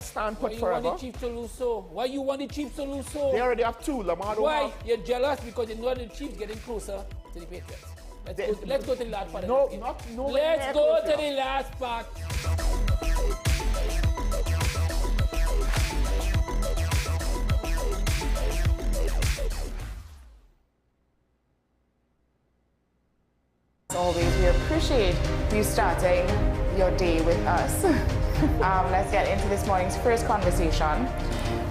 stand put Why forever. you want the chief to lose so? Why you want the chief to lose so? They already have two. Lamar don't Why? have. You're jealous because you know the chief's getting closer to the Patriots. Let's go to the last part. No, of this game. no. Let's go to the last part. As always, we appreciate you starting your day with us. Let's get into this morning's first conversation.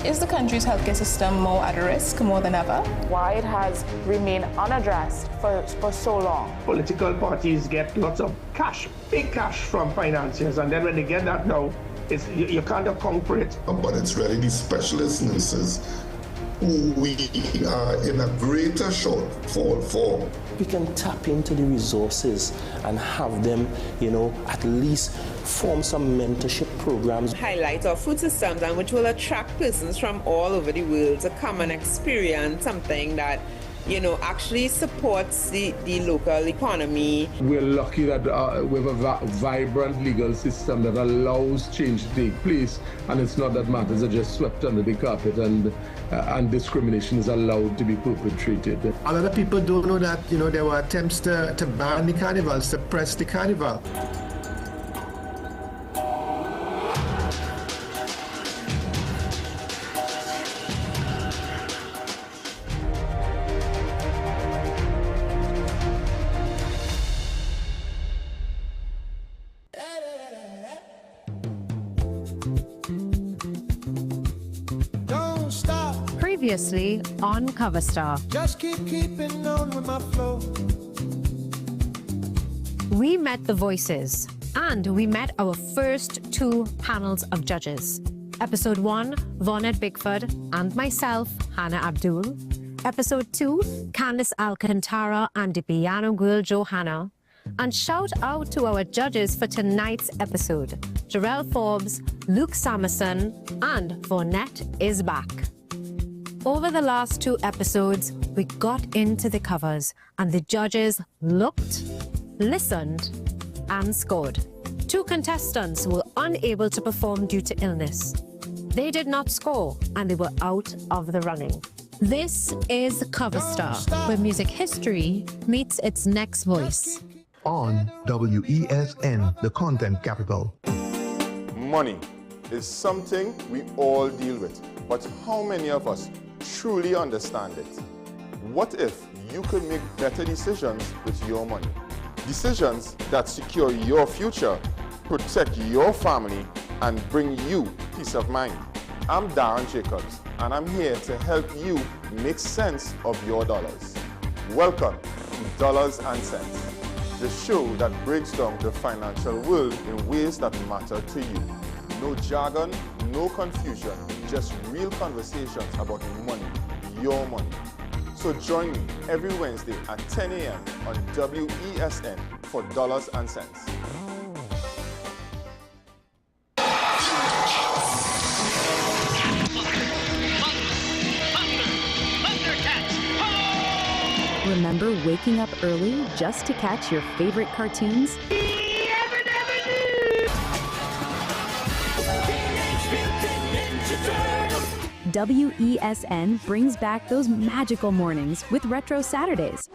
Is the country's healthcare system more at risk more than ever? Why it has remained unaddressed for so long. Political parties get lots of cash, big cash from financiers, and then when they get that now, you can't account for it. But it's really the specialist nurses who we are in a greater shortfall for. We can tap into the resources and have them, at least form some mentorship programs. Highlight our food systems and which will attract persons from all over the world to come and experience something that actually supports the local economy. We're lucky that we have a vibrant legal system that allows change to take place, and it's not that matters are just swept under the carpet and discrimination is allowed to be perpetrated. A lot of people don't know that there were attempts to ban the carnival, suppress the carnival. Previously on Cover Star. Just keeping on with my flow. We met the voices and we met our first two panels of judges. Episode 1, Vonnet Bickford and myself, Hannah Abdul. Episode 2, Candice Alcantara and the piano girl Johanna. And shout out to our judges for tonight's episode, Jarrell Forbes, Luke Samerson, and Vonnet is back. Over the last two episodes, we got into the covers and the judges looked, listened, and scored. Two contestants were unable to perform due to illness. They did not score and they were out of the running. This is Cover Star, where music history meets its next voice. On WESN, the content capital. Money is something we all deal with, but how many of us truly understand it? What if you could make better decisions with your money? Decisions that secure your future, protect your family, and bring you peace of mind. I'm Darren Jacobs, and I'm here to help you make sense of your dollars. Welcome to Dollars and Cents, the show that breaks down the financial world in ways that matter to you. No jargon, no confusion, just real conversations about money, your money. So join me every Wednesday at 10 a.m. on WESN for Dollars and Cents. Remember waking up early just to catch your favorite cartoons? WESN brings back those magical mornings with Retro Saturdays.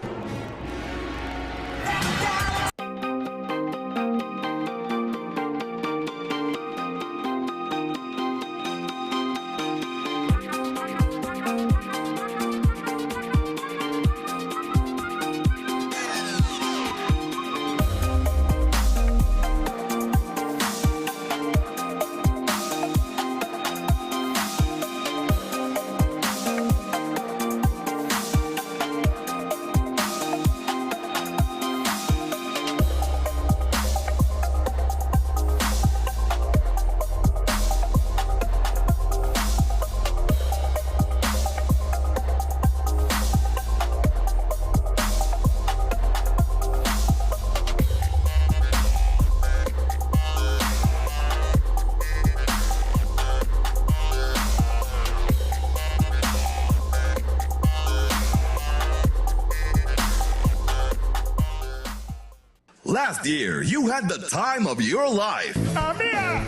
Last year, you had the time of your life. Amplia!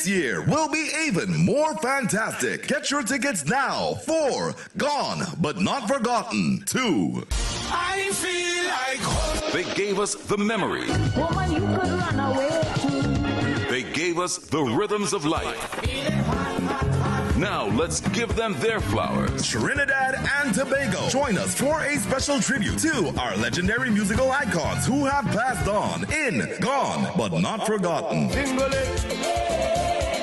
This year will be even more fantastic. Get your tickets now for Gone But Not Forgotten 2. I feel like home. They gave us the memory. Woman, you could run away too. They gave us the rhythms of life. Now let's give them their flowers. Trinidad and Tobago, join us for a special tribute to our legendary musical icons who have passed on in Gone But Not Forgotten.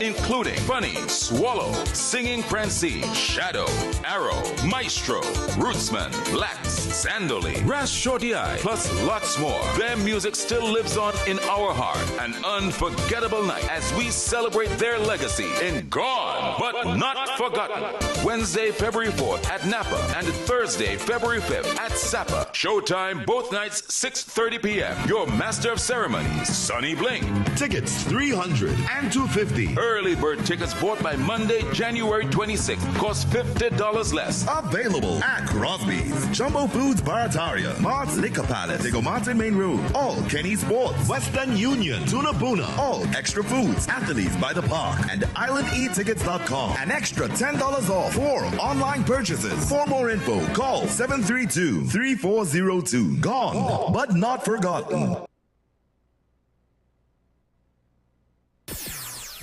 Including Funny, Swallow, Singing Francine, Shadow, Arrow, Maestro, Rootsman, Lax, Sandoli, Rash Shorty Eye, plus lots more. Their music still lives on in our heart. An unforgettable night as we celebrate their legacy in Gone But Not Forgotten. Wednesday, February 4th at Napa and Thursday, February 5th at Sapa. Showtime both nights, 6:30 p.m. Your master of ceremonies, Sonny Bling. Tickets $300 and $250. Early bird tickets bought by Monday, January 26th. Cost $50 less. Available at Crosby's, Jumbo Foods Barataria, Mart's Liquor Palace, Digo Martin Main Road, all Kenny Sports, Western Union, Tuna Puna, all Extra Foods, Athletes by the Park, and IslandEatTickets.com. An extra $10 off for online purchases. For more info, call 732-3402. Gone, but not forgotten.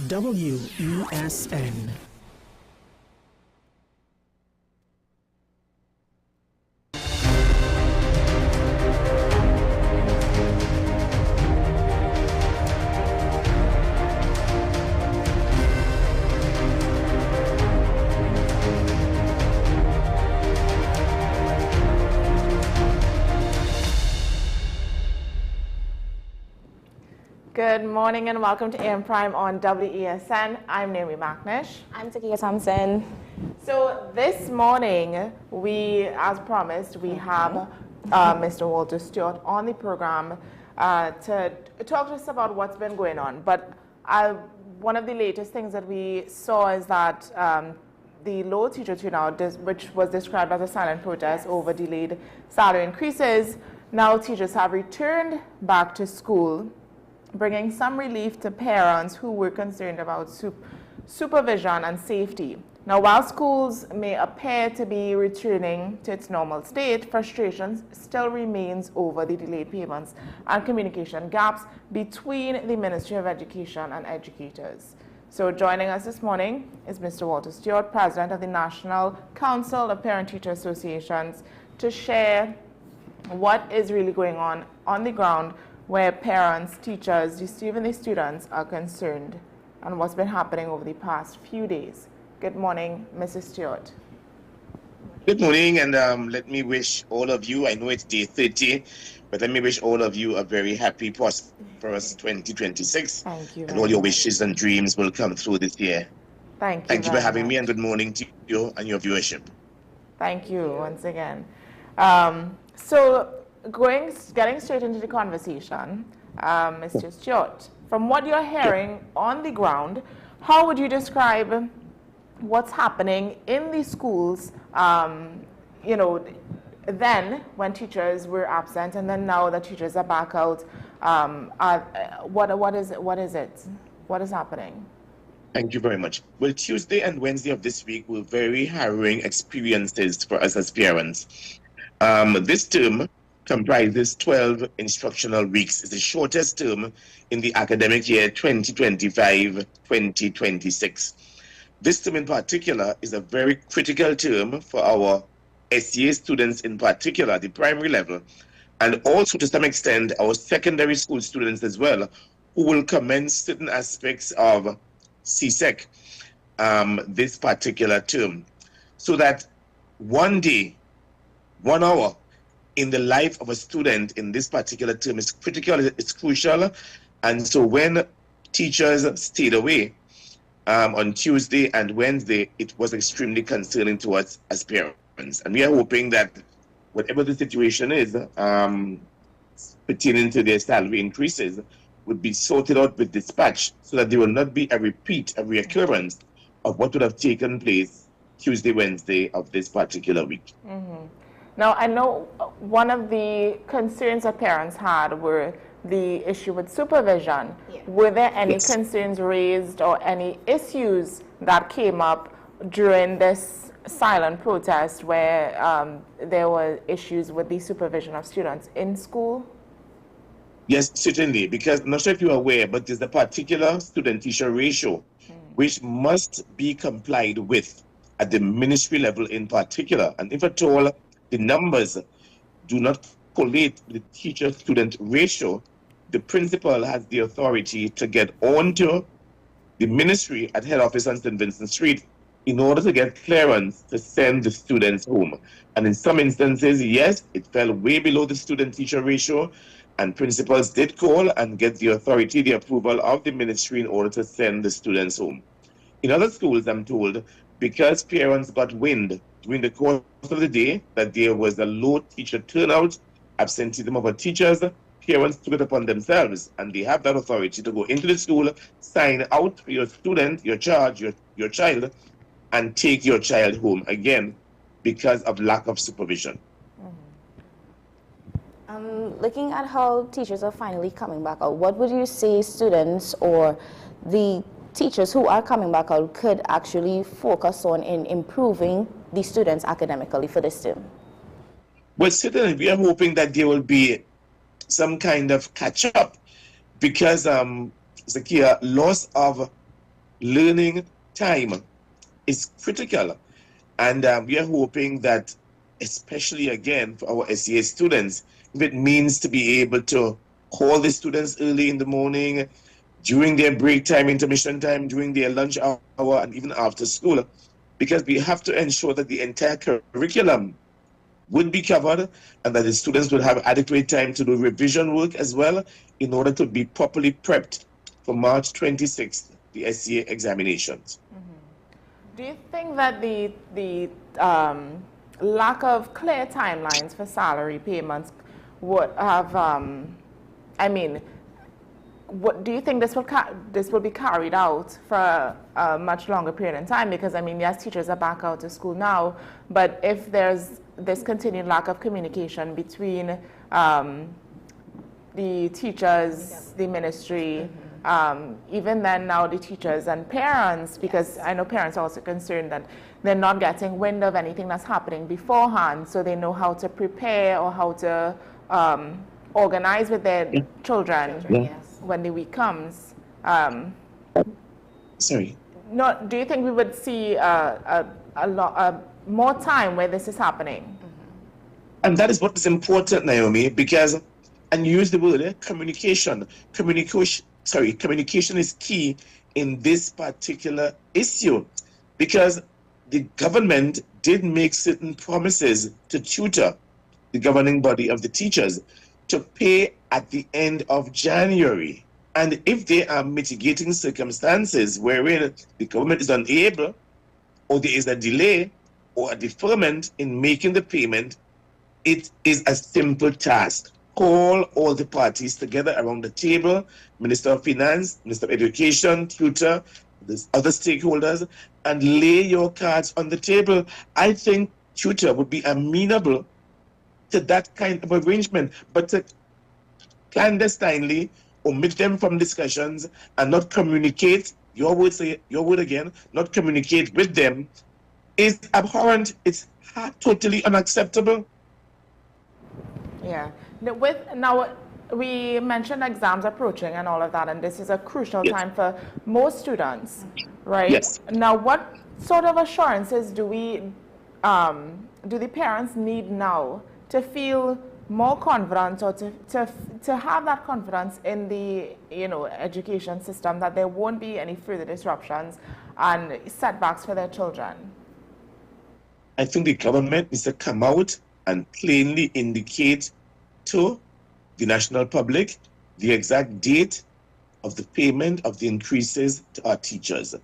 WESN. Good morning and welcome to AM Prime on WESN. I'm Naomi McNish. I'm Takia Thompson. So this morning, as promised, we have Mr. Walter Stewart on the program to talk to us about what's been going on. But one of the latest things that we saw is that the low teacher turnout, which was described as a silent protest over delayed salary increases, now teachers have returned back to school, bringing some relief to parents who were concerned about supervision and safety. Now, while schools may appear to be returning to its normal state, frustration still remains over the delayed payments and communication gaps between the Ministry of Education and educators. So joining us this morning is Mr. Walter Stewart, President of the National Council of Parent-Teacher Associations, to share what is really going on the ground where parents, teachers, even the students are concerned, and what's been happening over the past few days. Good morning, Mrs. Stewart. Good morning, and let me wish all of you, I know it's day 30, but let me wish all of you a very happy, prosperous 2026. Thank you. And all your wishes and dreams will come through this year. Thank you. Thank you for having me, and good morning to you and your viewership. Thank you once again. So getting straight into the conversation, Mr. Stewart, from what you're hearing on the ground, how would you describe what's happening in the schools, then when teachers were absent and then now the teachers are back out? What is it? What is happening? Thank you very much. Well, Tuesday and Wednesday of this week were very harrowing experiences for us as parents. This term comprises 12 instructional weeks. It's the shortest term in the academic year 2025-2026. This term in particular is a very critical term for our SCA students in particular at the primary level, and also to some extent our secondary school students as well, who will commence certain aspects of CSEC this particular term. So that one day, 1 hour in the life of a student in this particular term is critical, it's crucial. And so when teachers stayed away on Tuesday and Wednesday, it was extremely concerning to us as parents. And we are hoping that whatever the situation is pertaining to their salary increases would be sorted out with dispatch so that there will not be a reoccurrence of what would have taken place Tuesday, Wednesday of this particular week. Mm-hmm. Now, I know one of the concerns that parents had were the issue with supervision. Were there any concerns raised or any issues that came up during this silent protest where there were issues with the supervision of students in school? Yes, certainly, because I'm not sure if you're aware, but there's a particular student-teacher ratio which must be complied with at the ministry level in particular. And if at all the numbers do not collate with the teacher-student ratio, the principal has the authority to get onto the ministry at head office on St. Vincent Street in order to get clearance to send the students home. And in some instances, yes, it fell way below the student-teacher ratio, and principals did call and get the authority, the approval of the ministry in order to send the students home. In other schools, I'm told, because parents got wind during the course of the day that there was a low teacher turnout, absenteeism of our teachers, parents took it upon themselves, and they have that authority to go into the school, sign out for your student, your charge, your child, and take your child home, again, because of lack of supervision. Looking at how teachers are finally coming back out, what would you say students or the teachers who are coming back out could actually focus on in improving the students academically for this term? Well, certainly we are hoping that there will be some kind of catch-up because, Zakia, loss of learning time is critical. And we are hoping that, especially again for our SEA students, if it means to be able to call the students early in the morning, during their break time, intermission time, during their lunch hour, and even after school, because we have to ensure that the entire curriculum would be covered and that the students would have adequate time to do revision work as well in order to be properly prepped for March 26th, the SEA examinations. Do you think that the lack of clear timelines for salary payments would have, what do you think this will be carried out for a much longer period in time? Because yes, teachers are back out to school now, but if there's this continued lack of communication between the teachers, the ministry, even then now the teachers and parents, because I know parents are also concerned that they're not getting wind of anything that's happening beforehand, so they know how to prepare or how to organize with their children when the week comes. Sorry. No, do you think we would see more time where this is happening? And that is what is important, Naomi, because, and you use the word communication. Communication is key in this particular issue, because the government did make certain promises to tutor, the governing body of the teachers, to pay at the end of January. And if there are mitigating circumstances wherein the government is unable, or there is a delay or a deferment in making the payment, it is a simple task. Call all the parties together around the table, Minister of Finance, Minister of Education, tutor, the other stakeholders, and lay your cards on the table. I think tutor would be amenable to that kind of arrangement, but to clandestinely omit them from discussions and not communicate, your word again, not communicate with them is abhorrent. It's totally unacceptable. Yeah. Now, we mentioned exams approaching and all of that, and this is a crucial time for most students, right? Yes. Now, what sort of assurances do the parents need now to feel more confident, or to have that confidence in the education system that there won't be any further disruptions and setbacks for their children? I think the government needs to come out and plainly indicate to the national public the exact date of the payment of the increases to our teachers.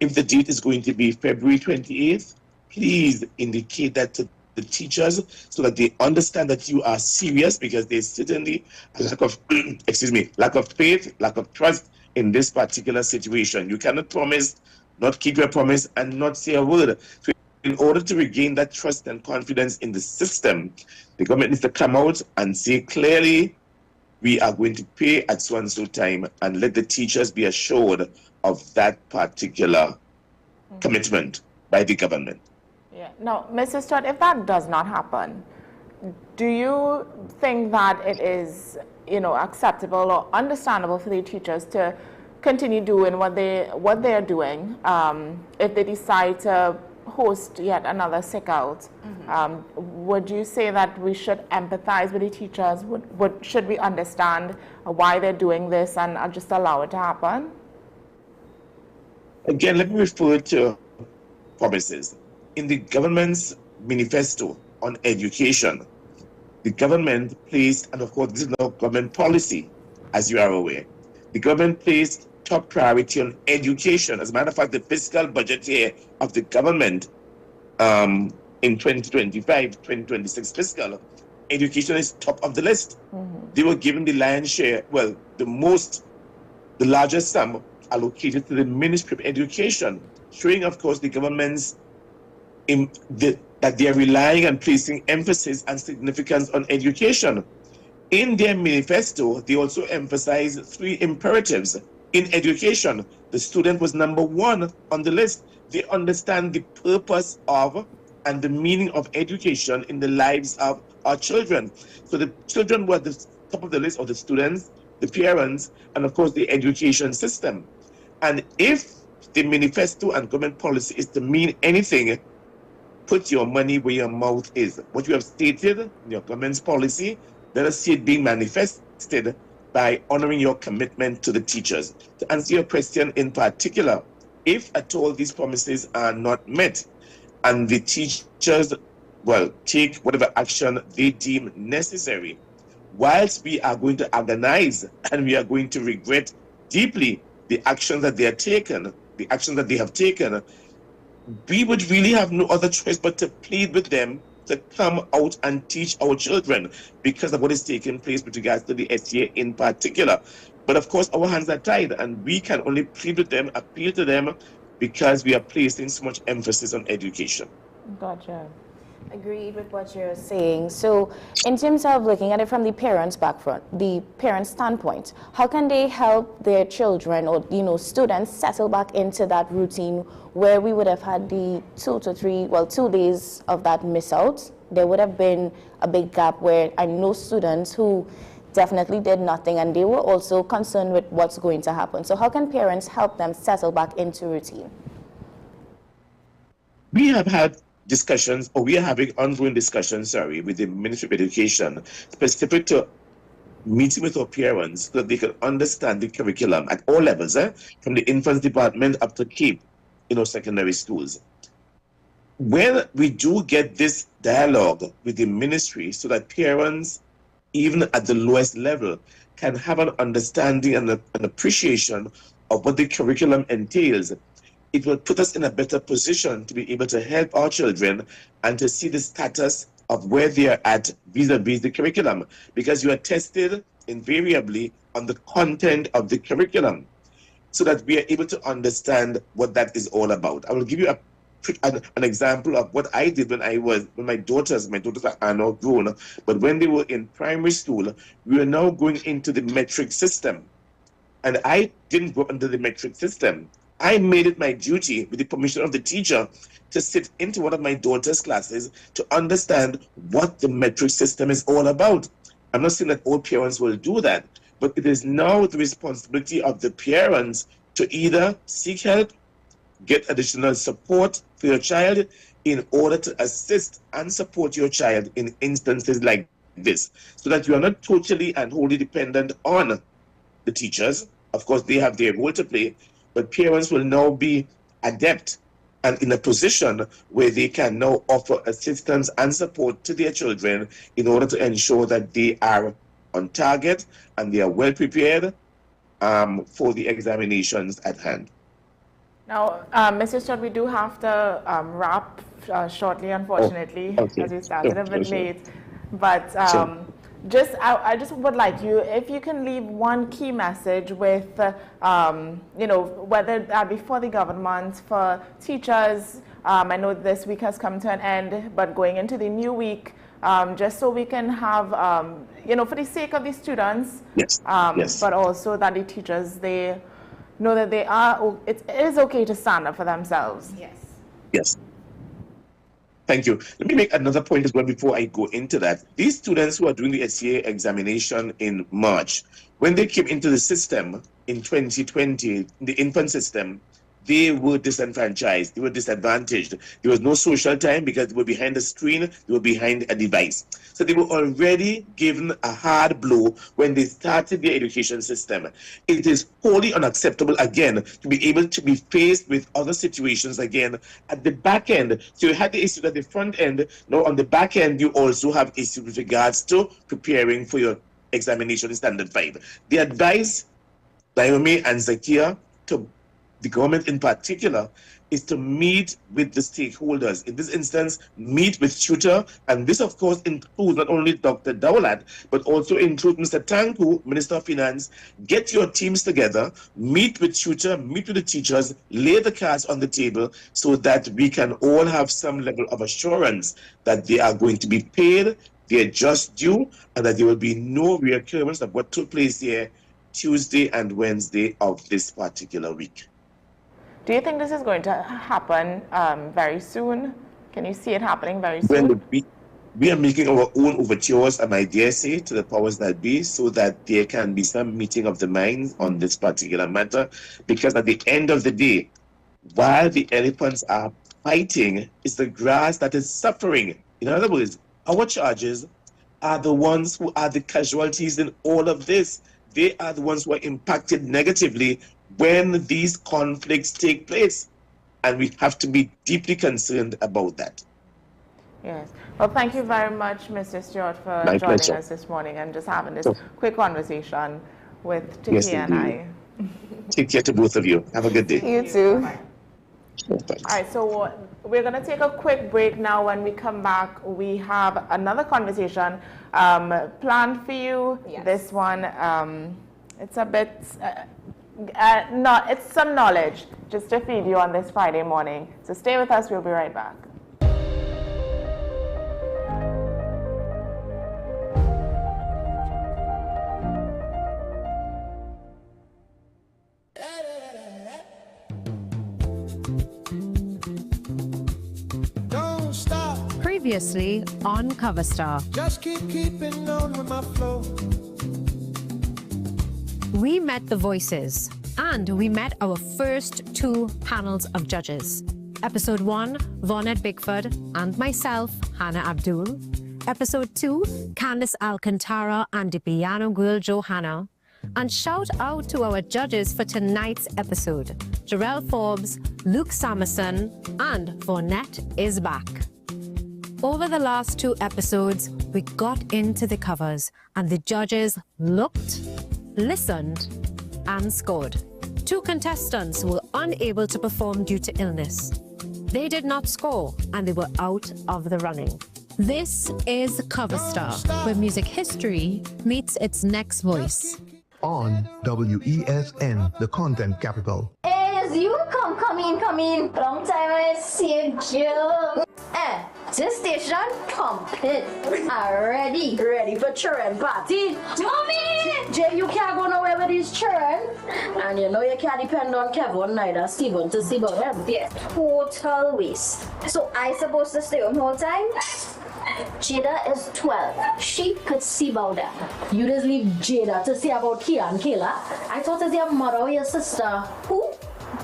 If the date is going to be February 28th, please indicate that to the teachers so that they understand that you are serious, because there's certainly a lack of lack of faith, lack of trust in this particular situation. You cannot promise, not keep your promise, and not say a word. So in order to regain that trust and confidence in the system, the government needs to come out and say clearly we are going to pay at so and so time, and let the teachers be assured of that particular commitment by the government. Yeah. Now, Mr. Stewart, if that does not happen, do you think that it is, acceptable or understandable for the teachers to continue doing what they're doing if they decide to host yet another sick out? Would you say that we should empathize with the teachers? Should we understand why they're doing this and just allow it to happen? Again, let me refer to promises. In the government's manifesto on education, the government placed, and of course this is now government policy, as you are aware, the government placed top priority on education. As a matter of fact, the fiscal budget here of the government in 2025-2026 fiscal, education is top of the list. They were given the lion's share, well, the largest sum allocated to the Ministry of Education, showing, of course, the government's that they are relying and placing emphasis and significance on education. In their manifesto, they also emphasize 3 imperatives in education. The student was number 1 on the list. They understand the purpose of and the meaning of education in the lives of our children. So the children were at the top of the list of the students, the parents, and of course the education system. And if the manifesto and government policy is to mean anything, put your money where your mouth is. What you have stated in your government's policy, let us see it being manifested by honoring your commitment to the teachers. To answer your question in particular, if at all these promises are not met and the teachers, take whatever action they deem necessary, whilst we are going to agonize and we are going to regret deeply the actions that they have taken, we would really have no other choice but to plead with them to come out and teach our children because of what is taking place with regards to the SCA in particular. But of course, our hands are tied and we can only plead with them, appeal to them, because we are placing so much emphasis on education. Gotcha. Agreed with what you're saying. So in terms of looking at it from the parents' standpoint, how can they help their children or students settle back into that routine where we would have had the 2 days of that miss out? There would have been a big gap where I know students who definitely did nothing and they were also concerned with what's going to happen. So how can parents help them settle back into routine? We have had discussions, or we are having ongoing discussions, with the Ministry of Education, specific to meeting with our parents so that they can understand the curriculum at all levels, from the infants department up to Cape, secondary schools. When we do get this dialogue with the ministry so that parents, even at the lowest level, can have an understanding and an appreciation of what the curriculum entails, it will put us in a better position to be able to help our children and to see the status of where they are at vis-a-vis the curriculum, because you are tested invariably on the content of the curriculum so that we are able to understand what that is all about. I will give you an example of what I did when my daughters are now grown, but when they were in primary school, we were now going into the metric system. And I didn't go under the metric system. I made it my duty, with the permission of the teacher, to sit into one of my daughter's classes to understand what the metric system is all about. I'm not saying that all parents will do that, but it is now the responsibility of the parents to either seek help, get additional support for your child in order to assist and support your child in instances like this, so that you are not totally and wholly dependent on the teachers. Of course, they have their role to play, but parents will now be adept and in a position where they can now offer assistance and support to their children in order to ensure that they are on target and they are well prepared for the examinations at hand. Now, Mr. Stewart, we do have to wrap shortly, unfortunately, as we started a bit late. But I just would like you, if you can leave one key message with, whether that be for the government, for teachers. I know this week has come to an end, but going into the new week, just so we can have, you know, for the sake of the students, yes. But also that the teachers, they know that they are, it is okay to stand up for themselves. Yes. Yes. Thank you. Let me make another point as well before I go into that. These students who are doing the SCA examination in March, when they came into the system in 2020, the infant system, they were disenfranchised, they were disadvantaged. There was no social time because they were behind the screen, they were behind a device. So they were already given a hard blow when they started their education system. It is wholly unacceptable again to be able to be faced with other situations again at the back end. So you had the issue at the front end. Now on the back end, you also have issues with regards to preparing for your examination in Standard 5. The advice, Naomi and Zakia, to the government in particular, is to meet with the stakeholders. In this instance, meet with tutor, and this of course includes not only Dr. Dowlat, but also includes Mr. Tanku, Minister of Finance. Get your teams together, meet with tutor, meet with the teachers, lay the cards on the table so that we can all have some level of assurance that they are going to be paid, they are just due, and that there will be no reoccurrence of what took place here Tuesday and Wednesday of this particular week. Do you think this is going to happen very soon? Can you see it happening very soon? Well, we are making our own overtures, and I dare say, to the powers that be, so that there can be some meeting of the minds on this particular matter. Because at the end of the day, while the elephants are fighting, it's the grass that is suffering. In other words, our charges are the ones who are the casualties in all of this. They are the ones who are impacted negatively when these conflicts take place. And we have to be deeply concerned about that. Yes. Well, thank you very much, Mr. Stewart, for My joining pleasure. us this morning and just having this quick conversation with Tiki Yes, and I. Take care to both of you. Have a good day. You too. Oh, All right, so we're going to take a quick break now. When we come back, we have another conversation planned for you. Yes. This one, it's a bit, it's some knowledge just to feed you on this Friday morning. So stay with us. We'll be right back. Previously on Cover Star. Just keeping on with my flow. We met the voices, and we met our first two panels of judges. Episode 1, Vonette Bickford and myself, Hannah Abdul. Episode 2, Candice Alcantara and the piano girl Johanna. And shout out to our judges for tonight's episode, Jarrell Forbes, Luke Samerson, and Vonette is back. Over the last two episodes, we got into the covers, and the judges looked, listened, and scored. Two contestants were unable to perform due to illness. They did not score, and they were out of the running. This is Cover Star, where music history meets its next voice. On WESN, the content capital. As you come in. Long time I see you. This station complete. Ready for children party. Mommy! Jay, you can't go nowhere with these children. And you know you can't depend on Kevin neither Steven to see about them. Yeah, total waste. So I supposed to stay home whole time? Jada is 12. She could see about them. You just leave Jada to see about Kia and Kayla. I thought it was your mother or your sister. Who?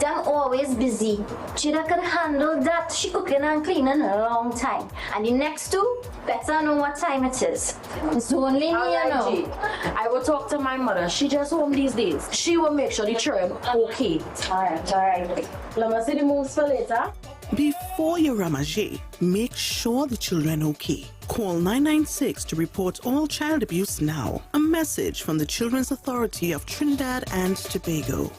Them always busy. Jada could handle that. She cooking and cleaning a long time. And the next two, better know what time it is. It's only me, you know. I will talk to my mother. She just home these days. She will make sure the children okay. Alright. Let me see the moves for later. Before you ramage, make sure the children okay. Call 996 to report all child abuse now. A message from the Children's Authority of Trinidad and Tobago.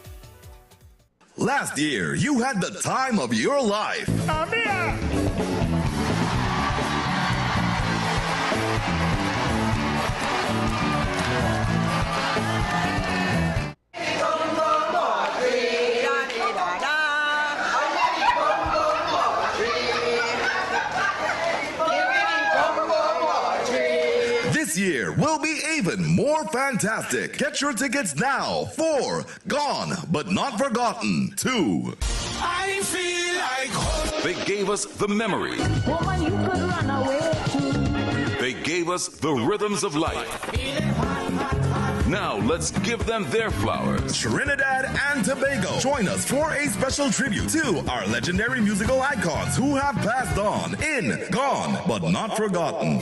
Last year, you had the time of your life. will be even more fantastic. Get your tickets now for Gone But Not Forgotten 2. I feel like home. They gave us the memory. Woman, you could run away too. They gave us the rhythms of life. Now let's give them their flowers. Trinidad and Tobago, join us for a special tribute to our legendary musical icons who have passed on in Gone But Not Forgotten.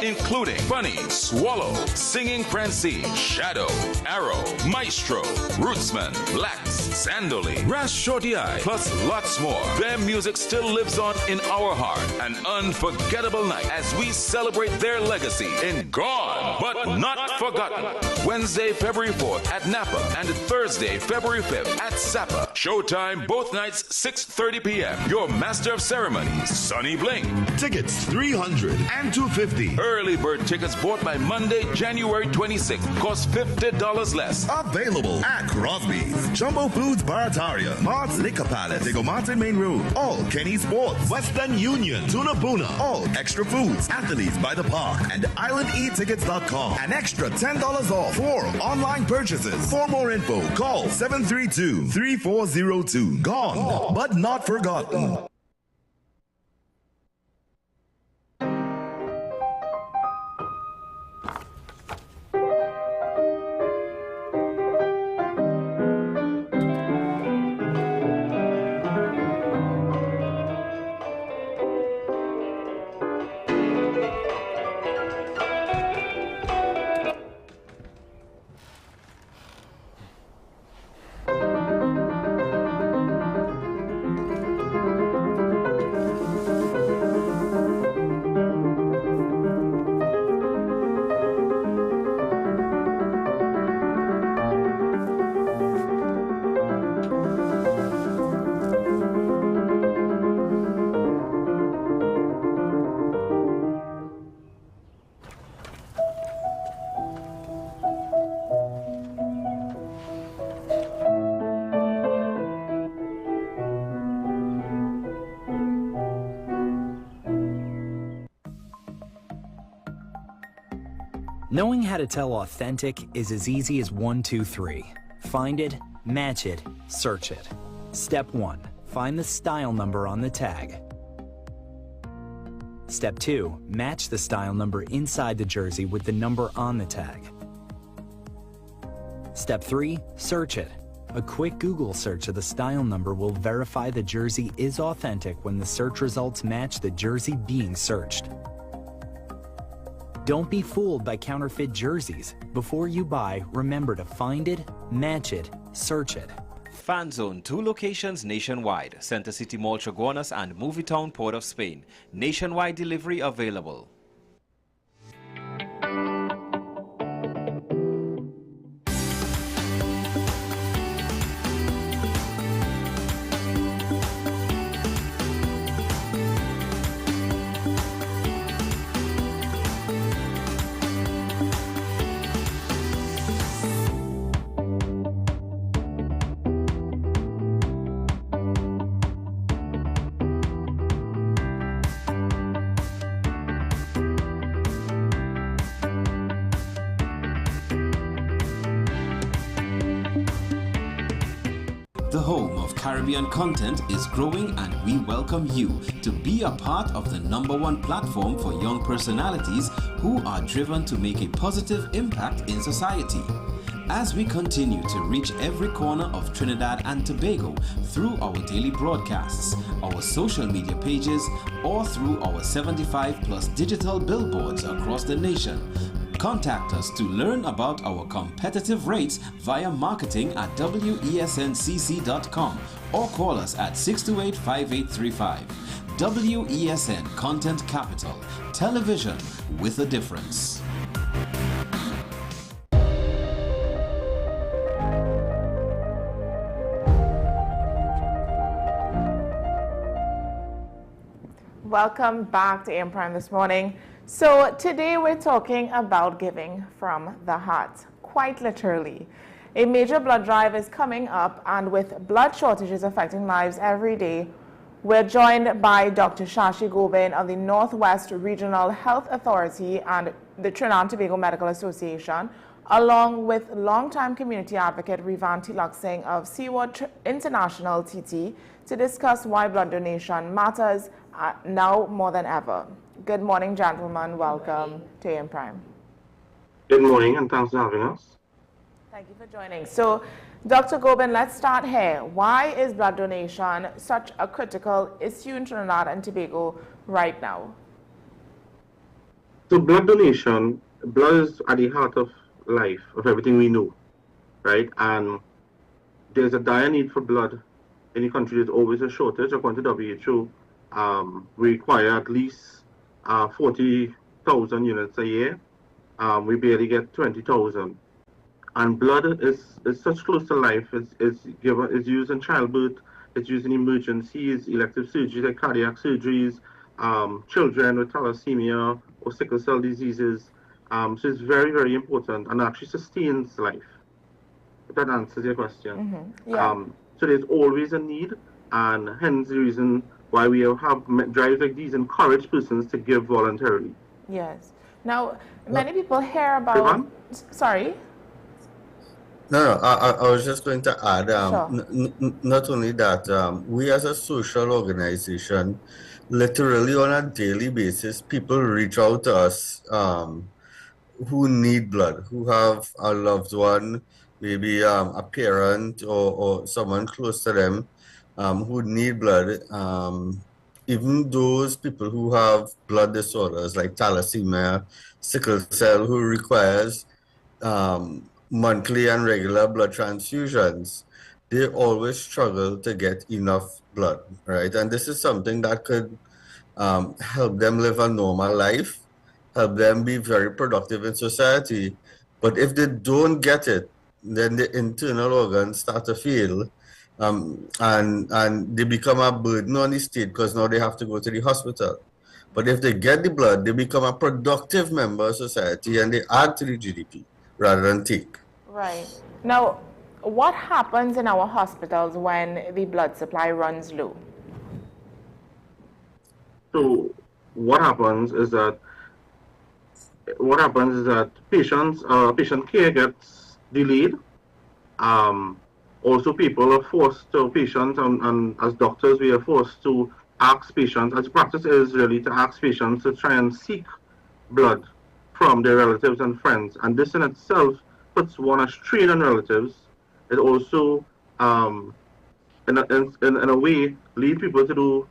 Including Bunny, Swallow, Singing Francine, Shadow, Arrow, Maestro, Rootsman, Lax, Sandoli, Ras Shorty Eye, plus lots more. Their music still lives on in our heart. An unforgettable night as we celebrate their legacy in Gone But Not Forgotten. Wednesday, February 4th at Napa and Thursday, February 5th at Sapa. Showtime both nights, 6:30 p.m. Your master of ceremonies, Sonny Bling. Tickets $300 and $250. Early bird tickets bought by Monday, January 26th. Cost $50 less. Available at Crosby's, Jumbo Foods Barataria, Mart's Liquor Palace, Digo Martin Main Road, all Kenny Sports, Western Union, Tuna Puna, all Extra Foods, Athletes by the Park, and IslandEatTickets.com. An extra $10 off for online purchases. For more info, call 732-3402. Gone, but not forgotten. Knowing how to tell authentic is as easy as 1, 2, 3. Find it, match it, search it. Step 1. Find the style number on the tag. Step 2. Match the style number inside the jersey with the number on the tag. Step 3. Search it. A quick Google search of the style number will verify the jersey is authentic when the search results match the jersey being searched. Don't be fooled by counterfeit jerseys. Before you buy, remember to find it, match it, search it. Fan Zone, 2 locations nationwide. Center City Mall, Chaguanas and Movietown, Port of Spain. Nationwide delivery available. The home of Caribbean content is growing, and we welcome you to be a part of the #1 platform for young personalities who are driven to make a positive impact in society. As we continue to reach every corner of Trinidad and Tobago through our daily broadcasts, our social media pages, or through our 75+ digital billboards across the nation, contact us to learn about our competitive rates via marketing at wesncc.com or call us at 628-5835. WESN Content Capital, television with a difference. Welcome back to AM Prime this morning. So today we're talking about giving from the heart, quite literally. A major blood drive is coming up, and with blood shortages affecting lives every day, We're joined by Dr. Shashi Govind of the Northwest Regional Health Authority and the Trinidad and Tobago Medical Association, along with longtime community advocate Revanti Luxing of Seaward International TT, to discuss why blood donation matters now more than ever. Good morning, gentlemen. Welcome to AM Prime. Good morning, and thanks for having us. Thank you for joining. So, Dr. Govind, let's start here. Why is blood donation such a critical issue in Trinidad and Tobago right now? So blood donation, blood is at the heart of life, of everything we know, right? And there's a dire need for blood. In the country, there's always a shortage. According to WHO, we require at least 40,000 units a year. We barely get 20,000. And blood is such close to life. It's used in childbirth. It's used in emergencies, elective surgeries like cardiac surgeries, children with thalassemia or sickle cell diseases. So it's very, very important and actually sustains life. If that answers your question. Yeah. So there's always a need, and hence the reason why we have drives like these encourage persons to give voluntarily. Yes. Now, many people hear about... Sorry? No, I was just going to add, Sure. not only that, we as a social organization, literally on a daily basis, people reach out to us who need blood, who have a loved one, maybe a parent or someone close to them who need blood. Even those people who have blood disorders like thalassemia, sickle cell, who requires monthly and regular blood transfusions, they always struggle to get enough blood, right? And this is something that could help them live a normal life, help them be very productive in society. But if they don't get it, then the internal organs start to fail, and they become a burden on the state because now they have to go to the hospital. But if they get the blood, they become a productive member of society and they add to the GDP rather than take. Right. Now, what happens in our hospitals when the blood supply runs low? So what happens is that patient care gets delayed. Also, people are forced to patients, and as doctors, we are forced to ask patients, as practice is really to ask patients to try and seek blood from their relatives and friends. And this in itself puts one a strain on relatives. It also, in a way, lead people to do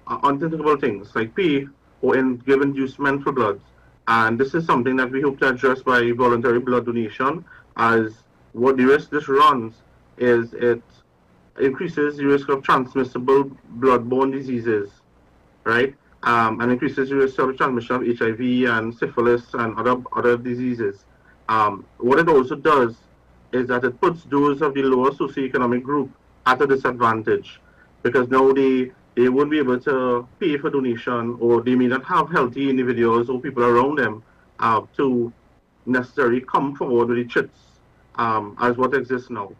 unthinkable things like pay or give inducement for blood. And this is something that we hope to address by voluntary blood donation, as what the risk this runs is it increases the risk of transmissible bloodborne diseases, right? And increases the risk of transmission of HIV and syphilis and other diseases. What it also does is that it puts those of the lower socioeconomic group at a disadvantage, because now they won't be able to pay for donation, or they may not have healthy individuals or people around them to necessarily come forward with the chits as what exists now.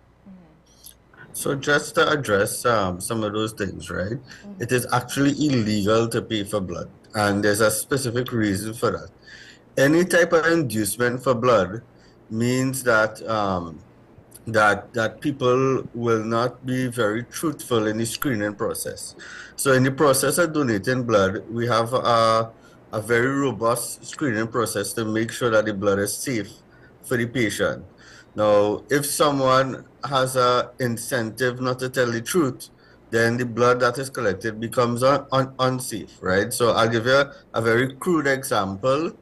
So just to address some of those things, right? It is actually illegal to pay for blood, and there's a specific reason for that. Any type of inducement for blood means that that people will not be very truthful in the screening process. So in the process of donating blood, we have a very robust screening process to make sure that the blood is safe for the patient. Now, if someone has an incentive not to tell the truth, then the blood that is collected becomes unsafe, right? So I'll give you a very crude example.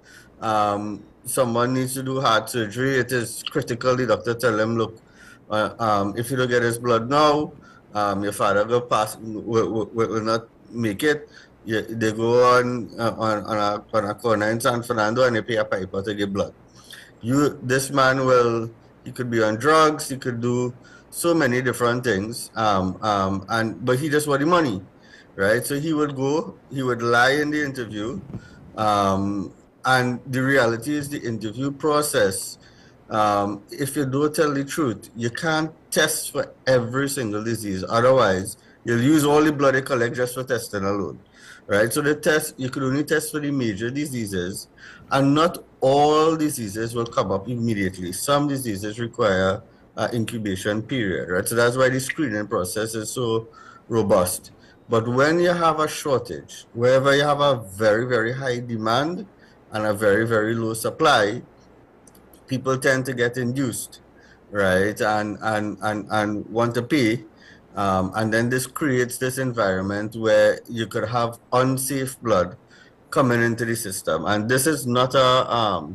Someone needs to do heart surgery. It is critical. The doctor tell them, look, if you don't get his blood now, your father will not make it. They go on a corner in San Fernando and they pay a piper to get blood. This man he could be on drugs, he could do so many different things, but he just want the money, right? So he would lie in the interview, and the reality is the interview process. If you don't tell the truth, you can't test for every single disease. Otherwise, You'll use all the blood you collect just for testing alone, right? So the test, you could only test for the major diseases, and not all diseases will come up immediately. Some diseases require an incubation period, right? So that's why the screening process is so robust. But when you have a shortage, wherever you have a very, very high demand and a very, very low supply, people tend to get induced, right? And want to pay. And then this creates this environment where you could have unsafe blood coming into the system. And this is not a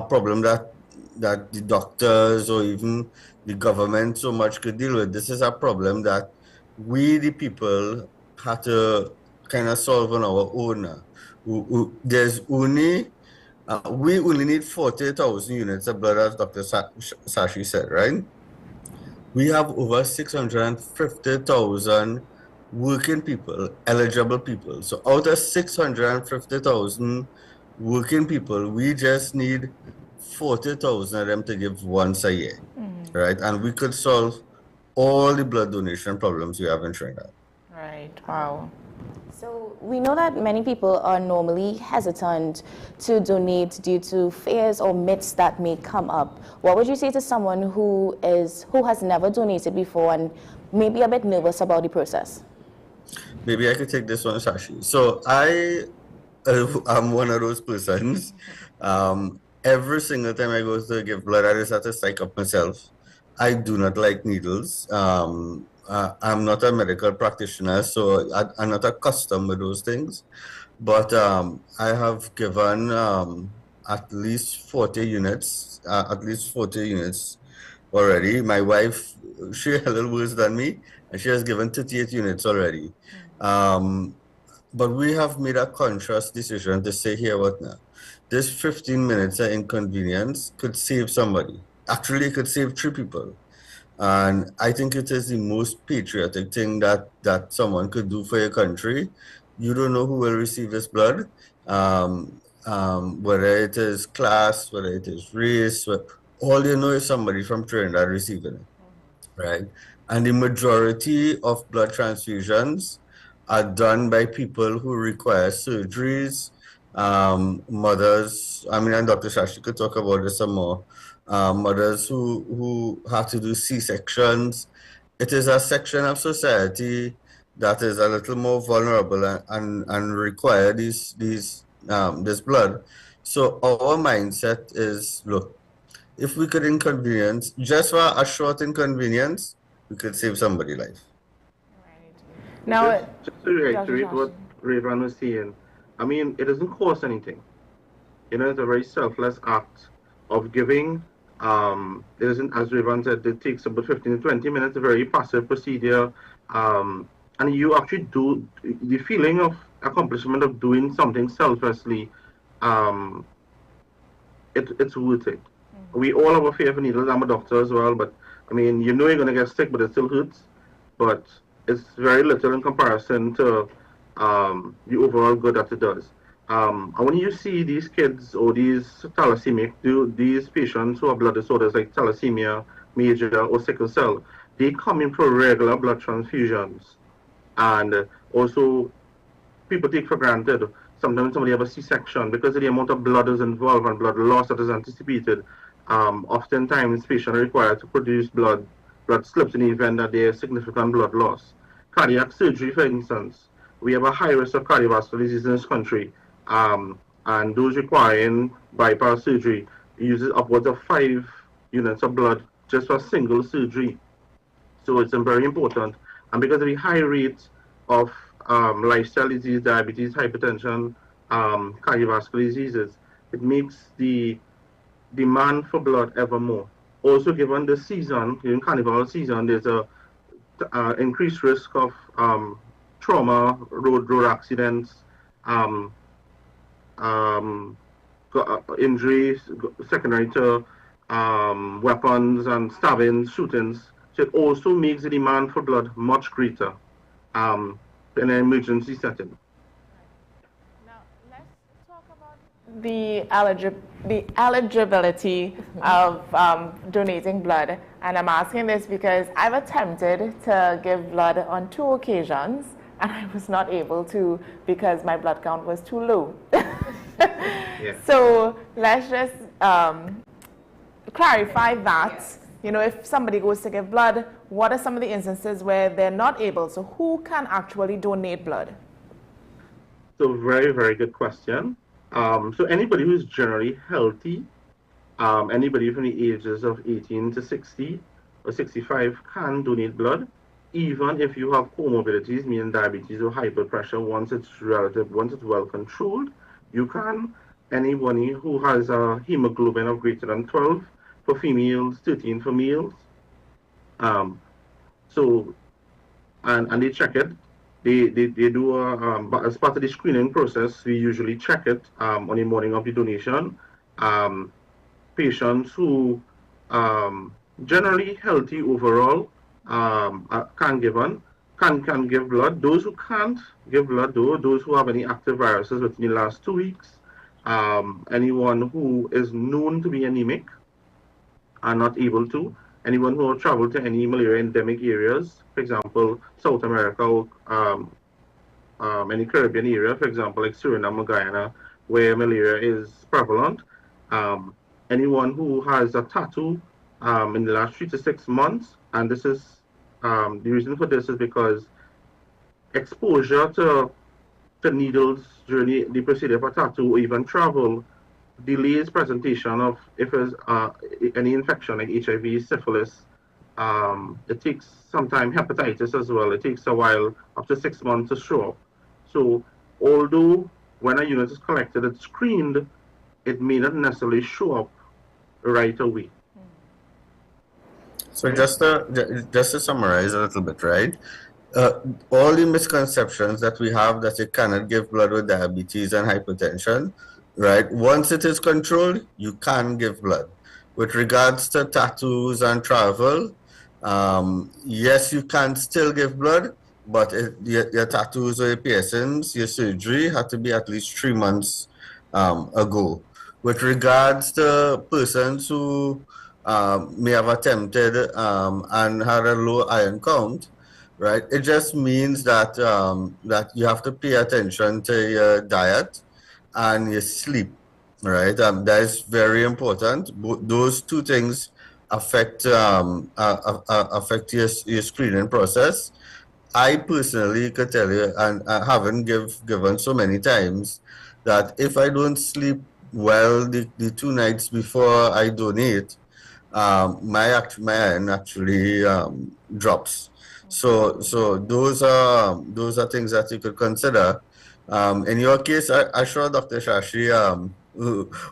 problem that the doctors or even the government so much could deal with. This is a problem that we, the people, had to kind of solve on our own. There's only we only need 40,000 units of blood, as Dr. Sashi said, right? We have over 650,000 working people, eligible people. So out of 650,000 working people, we just need 40,000 of them to give once a year, right? And we could solve all the blood donation problems we have in Trinidad. Right, wow. So we know that many people are normally hesitant to donate due to fears or myths that may come up. What would you say to someone who has never donated before and may be a bit nervous about the process? Maybe I could take this one, Sashi. So I'm one of those persons. Every single time I go to give blood, I just have to psych up myself. I do not like needles. I'm not a medical practitioner, so I'm not accustomed to those things. But I have given at least 40 units already. My wife, she's a little worse than me, and she has given 38 units already. But we have made a conscious decision to say, here, what now? This 15 minutes of inconvenience could save somebody. Actually, it could save 3 people. And I think it is the most patriotic thing that someone could do for your country. You don't know who will receive this blood, whether it is class, whether it is race, all you know is somebody from Trinidad receiving it, right? And the majority of blood transfusions are done by people who require surgeries, mothers, and Dr. Shashi could talk about this some more, mothers who have to do C-sections. It is a section of society that is a little more vulnerable and require this blood. So our mindset is, look, if we could inconvenience, just for a short inconvenience, we could save somebody's life. Now, just to reiterate what Rayvan was saying, I mean, it doesn't cost anything. You know, it's a very selfless act of giving. It isn't, as Rayvan said, it takes about 15 to 20 minutes, a very passive procedure. And you actually do, the feeling of accomplishment of doing something selflessly, it's worth it. We all have a fear of needles. I'm a doctor as well, but I mean, you know you're going to get sick, but it still hurts. But it's very little in comparison to the overall good that it does. And when you see these kids or these these patients who have blood disorders like thalassemia, major, or sickle cell, they come in for regular blood transfusions. And also, people take for granted, sometimes somebody have a C-section because of the amount of blood is involved and blood loss that is anticipated. Oftentimes, patients are required to produce blood slips in the event that there is significant blood loss. Cardiac surgery, for instance, we have a high risk of cardiovascular disease in this country, and those requiring bypass surgery uses upwards of 5 units of blood just for a single surgery. So it's very important. And because of the high rate of lifestyle disease, diabetes, hypertension, cardiovascular diseases, it makes the demand for blood ever more. Also, given the season, in carnival season, there's a increased risk of trauma, road accidents, injuries secondary to weapons and stabbings, shootings. So it also makes the demand for blood much greater in an emergency setting. Now, let's talk about the eligibility of donating blood, and I'm asking this because I've attempted to give blood on 2 occasions, and I was not able to because my blood count was too low. Yeah. So let's just clarify that. You know, if somebody goes to give blood, what are some of the instances where they're not able? So who can actually donate blood? So very, very good question. So anybody who's generally healthy, anybody from the ages of 18 to 60 or 65 can donate blood, even if you have comorbidities, meaning diabetes or high blood pressure. Once it's well controlled, you can. Anybody who has a hemoglobin of greater than 12 for females, 13 for males. And they check it. They do but as part of the screening process, we usually check it on the morning of the donation. Patients who generally healthy overall can give blood. Those who can't give blood, though, those who have any active viruses within the last 2 weeks, anyone who is known to be anemic are not able to. Anyone who has traveled to any malaria endemic areas, for example, South America or any Caribbean area, for example, like Suriname or Guyana, where malaria is prevalent. Anyone who has a tattoo in the last 3 to 6 months, and this is the reason for this is because exposure to needles during the procedure for tattoo or even travel delays presentation of if there's any infection like HIV, syphilis. It takes some time, hepatitis as well. It takes a while, up to 6 months to show up. So although when a unit is collected, it's screened, it may not necessarily show up right away. So just to summarize a little bit, right? All the misconceptions that we have that you cannot give blood with diabetes and hypertension, right? Once it is controlled, you can give blood. With regards to tattoos and travel, yes, you can still give blood, but your tattoos or your piercings, your surgery had to be at least 3 months ago. With regards to persons who may have attempted and had a low iron count, right? It just means that that you have to pay attention to your diet and your sleep, right? That is very important. Those 2 things affect affect your screening process. I personally could tell you, and I haven't given so many times, that if I don't sleep well the 2 nights before I donate, my iron actually drops. So those are things that you could consider. In your case, I'm sure Dr. Shashi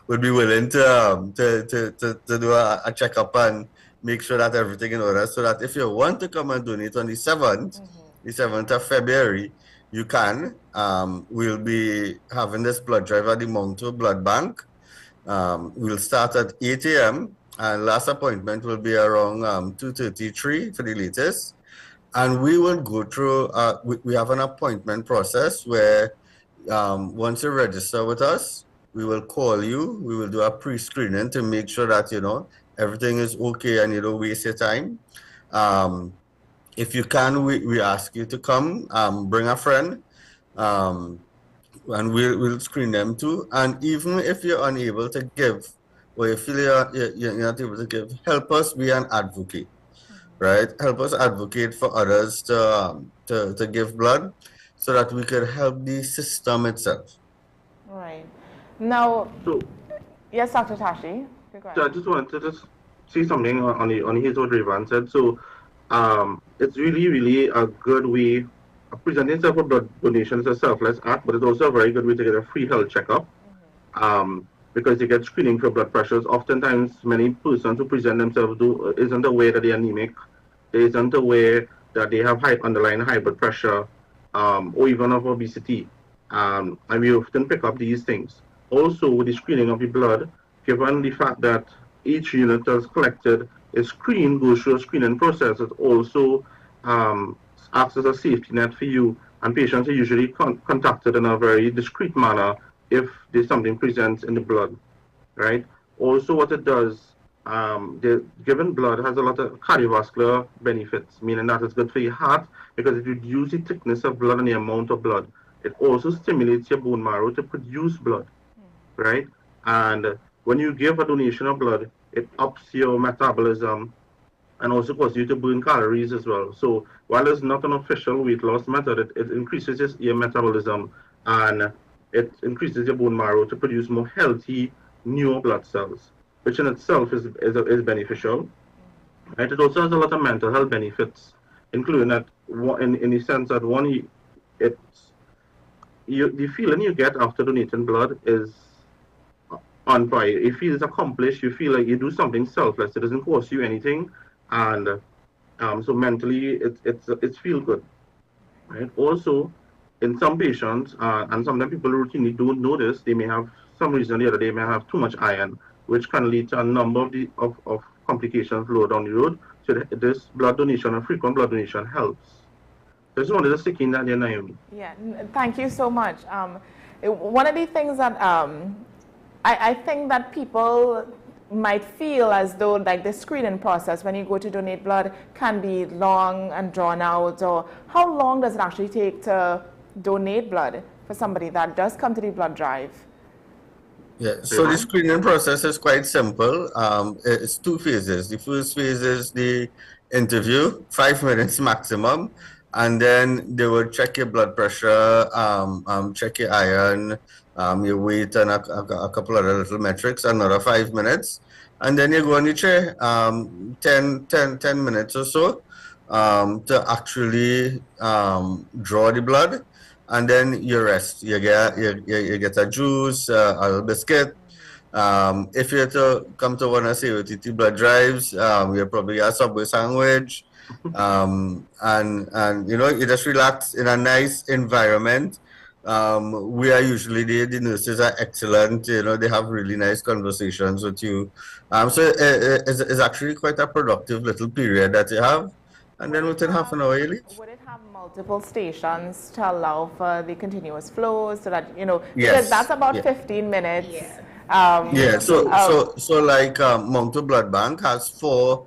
would be willing to do a checkup and make sure that everything in order, so that if you want to come and donate on the 7th, the 7th of February, you can. We'll be having this blood drive at the Monto Blood Bank. We'll start at 8 a.m. and last appointment will be around 2:33 for the latest. And we will go through, we have an appointment process where once you register with us, we will call you, we will do a pre-screening to make sure that, you know, everything is okay and you don't waste your time. If you can, we ask you to come, bring a friend, and we'll screen them too. And even if you're unable to give, or you feel you're not able to give, help us be an advocate, right? Help us advocate for others to give blood, so that we can help the system itself. Right. Now, yes, Dr. Tashi. So I just wanted to say something on his what Rayvan said. So it's really a good way of presenting yourself for blood donation is a selfless act, but it's also a very good way to get a free health checkup. Because you get screening for blood pressures. Oftentimes, many persons who present themselves isn't aware that they are anemic, they isn't aware that they have underlying high blood pressure, or even of obesity. And we often pick up these things. Also, with the screening of the blood, given the fact that each unit that's collected is screened, goes through a screening process, it also acts as a safety net for you, and patients are usually contacted in a very discreet manner if there's something present in the blood, right? Also, what it does, the given blood has a lot of cardiovascular benefits, meaning that it's good for your heart because it reduces the thickness of blood and the amount of blood. It also stimulates your bone marrow to produce blood, right? And when you give a donation of blood, it ups your metabolism and also causes you to burn calories as well. So while it's not an official weight loss method, it increases your metabolism and it increases your bone marrow to produce more healthy, newer blood cells, which in itself is beneficial. Right? It also has a lot of mental health benefits, including that in the sense that the feeling you get after donating blood is on fire. You feel accomplished. You feel like you do something selfless. It doesn't cost you anything, and so mentally it's feel good. Right? Also, in some patients, and sometimes people routinely don't notice, they may have some reason or the other, they may have too much iron, which can lead to a number of complications lower down the road. So this blood donation and frequent blood donation helps. I just wanted to stick in that, Naomi. Yeah, thank you so much. One of the things that I think that people might feel as though like the screening process when you go to donate blood can be long and drawn out, or how long does it actually take to donate blood for somebody that does come to the blood drive? Yeah, so the screening process is quite simple. It's 2 phases. The first phase is the interview, 5 minutes maximum, and then they will check your blood pressure, check your iron, your weight, and a couple other little metrics, another 5 minutes. And then you go on your chair, 10 minutes or so, to actually draw the blood. And then you rest. You get a juice, a little biscuit. If you're to come to one of ICNTT blood drives, you probably get a Subway sandwich, and you know, you just relax in a nice environment. We are usually the nurses are excellent. You know, they have really nice conversations with you. So it's actually quite a productive little period that you have. And then within half an hour, you leave. Would it have multiple stations to allow for the continuous flow so that, you know, Yes. because that's about Yeah. 15 minutes. Yeah, so like Mountain Blood Bank has four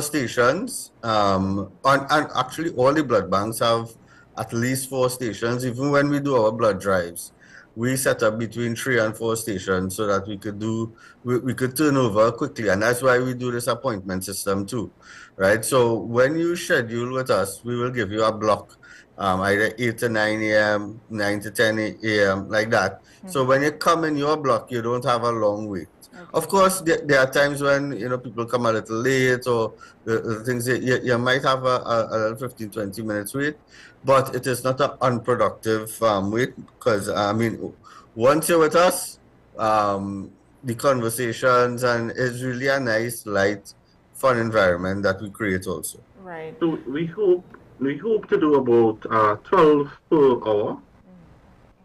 stations, and actually all the blood banks have at least 4 stations. Even when we do our blood drives, we set up between 3 and 4 stations so that we could turn over quickly, and that's why we do this appointment system too, right? So when you schedule with us, we will give you a block, either 8 to 9 a.m., 9 to 10 a.m., like that. So when you come in your block, you don't have a long wait. Of course, there are times when, you know, people come a little late, or the things that you might have a 15, 20 minutes wait, but it is not an unproductive wait, because, I mean, once you're with us, the conversations, and it's really a nice, light, fun environment that we create also. Right. So we hope to do about 12 per hour,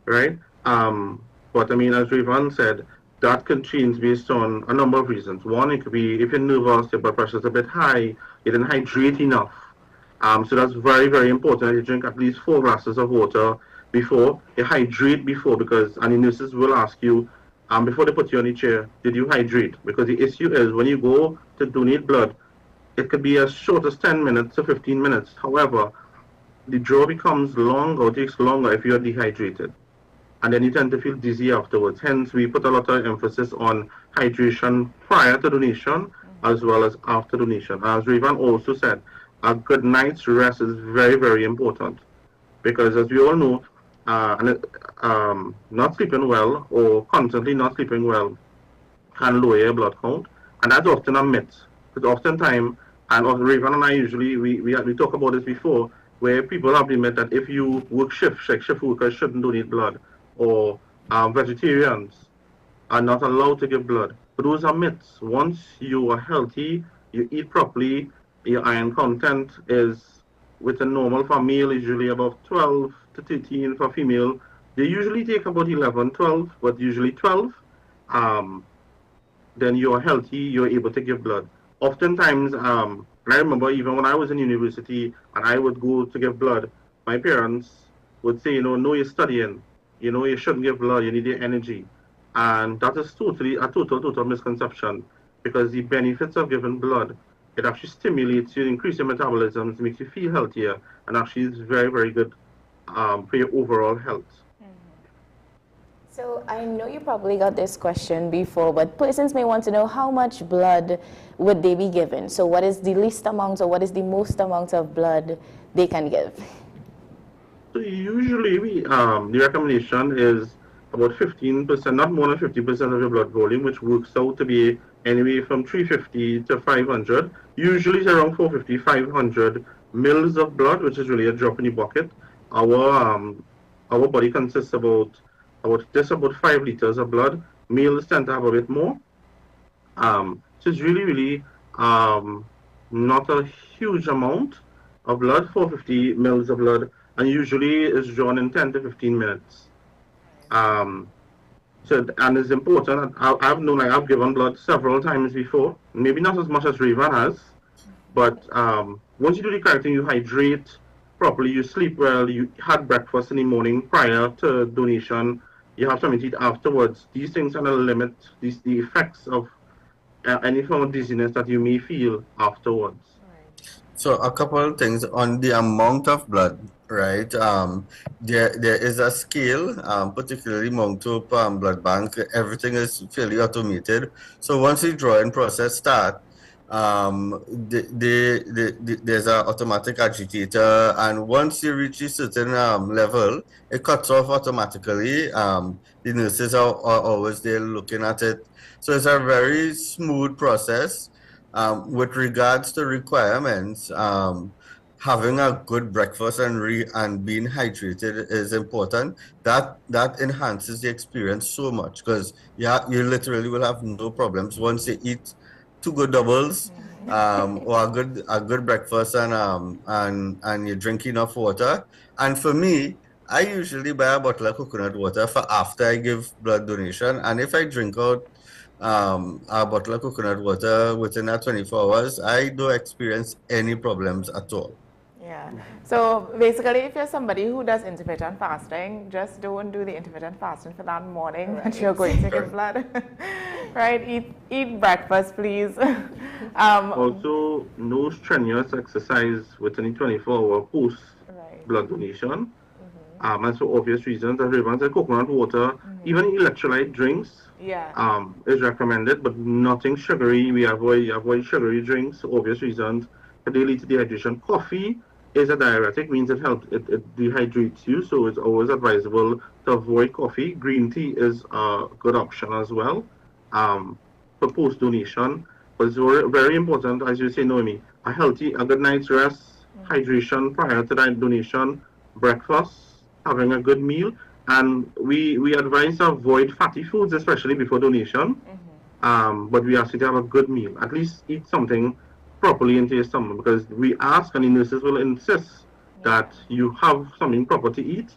right? But I mean, as Rivan said, that can change based on a number of reasons. One, it could be if you're nervous, your blood pressure is a bit high, you didn't hydrate enough. So that's very, very important. You drink at least 4 glasses of water before. You hydrate before, because, and the nurses will ask you, before they put you on the chair, did you hydrate? Because the issue is when you go to donate blood, it could be as short as 10 minutes to 15 minutes. However, the draw becomes longer, takes longer if you're dehydrated. And then you tend to feel dizzy afterwards. Hence, we put a lot of emphasis on hydration prior to donation as well as after donation. As Rivan also said, a good night's rest is very, very important, because as we all know, not sleeping well or constantly not sleeping well can lower your blood count, and that's often a myth. Because oftentimes, and Rivan and I usually, we talk about this before, where people have the myth that if you work shifts, like shift workers shouldn't donate blood, or vegetarians are not allowed to give blood. But those are myths. Once you are healthy, you eat properly, your iron content is, with a normal for male, is usually about 12 to 13 for female. They usually take about 11, 12, but usually 12. Then you're healthy, you're able to give blood. Oftentimes, I remember even when I was in university and I would go to give blood, my parents would say, you know, no, you're studying. You know, you shouldn't give blood, you need the energy. And that is totally a total misconception, because the benefits of giving blood, it actually stimulates you, increase your metabolism, it makes you feel healthier, and actually is very, very good for your overall health. So I know you probably got this question before, but persons may want to know how much blood would they be given. So what is the least amount or what is the most amount of blood they can give? So usually the recommendation is about 15%, not more than 50% of your blood volume, which works out to be anywhere from 350 to 500. Usually it's around 450, 500 mils of blood, which is really a drop in the bucket. Our body consists about just about 5 liters of blood. Males tend to have a bit more. So it's really not a huge amount of blood, 450 mils of blood, and usually is drawn in 10 to 15 minutes. And it's important. I've known, like, I've given blood several times before, maybe not as much as Raven has, but once you do the correct thing, you hydrate properly, you sleep well, you had breakfast in the morning prior to donation, you have something to eat afterwards. These things kind of limit the effects of any form of dizziness that you may feel afterwards. So a couple of things on the amount of blood, right? There is a scale, particularly Mount Hope Blood Bank. Everything is fairly automated. So once the drawing process starts, there's an automatic agitator, and once you reach a certain level, it cuts off automatically. The nurses are always there looking at it. So it's a very smooth process. With regards to requirements, having a good breakfast and being hydrated is important. That enhances the experience so much, because you literally will have no problems once you eat 2 good doubles, or a good breakfast, and you drink enough water. And for me, I usually buy a bottle of coconut water for after I give blood donation, and if I drink out a bottle of coconut water within that 24 hours, I don't experience any problems at all. Yeah. So basically, if you're somebody who does intermittent fasting, just don't do the intermittent fasting for that morning that you're going to give blood. Right? Eat breakfast, please. Also, no strenuous exercise within the 24-hour post blood donation. And for obvious reasons, everyone said coconut water, even electrolyte drinks, is recommended, but nothing sugary. We avoid sugary drinks for obvious reasons. They lead to dehydration. Coffee is a diuretic, means it helps, it dehydrates you, so it's always advisable to avoid coffee. Green tea is a good option as well for post donation. But it's very, very important, as you say, Noemi, a good night's rest, hydration prior to that donation, breakfast, having a good meal, and we advise to avoid fatty foods, especially before donation. But we ask you to have a good meal. At least eat something properly into your stomach, because we ask, and the nurses will insist that you have something proper to eat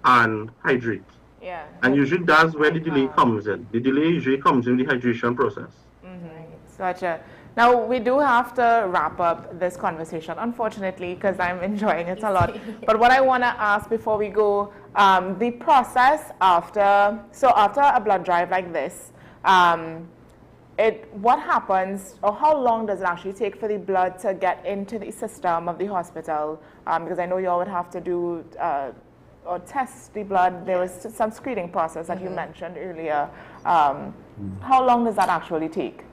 and hydrate. Yeah. And usually that's where the delay comes in. The delay usually comes in the hydration process. Gotcha. Now, we do have to wrap up this conversation, unfortunately, because I'm enjoying it a lot. But what I want to ask before we go, the process after a blood drive like this, what happens, or how long does it actually take for the blood to get into the system of the hospital? Because I know you all would have to do or test the blood. There was some screening process that you mentioned earlier. How long does that actually take?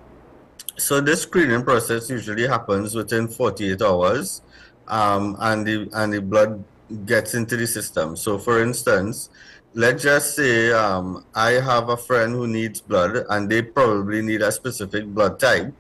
So this screening process usually happens within 48 hours, and the blood gets into the system. So for instance, let's just say I have a friend who needs blood, and they probably need a specific blood type,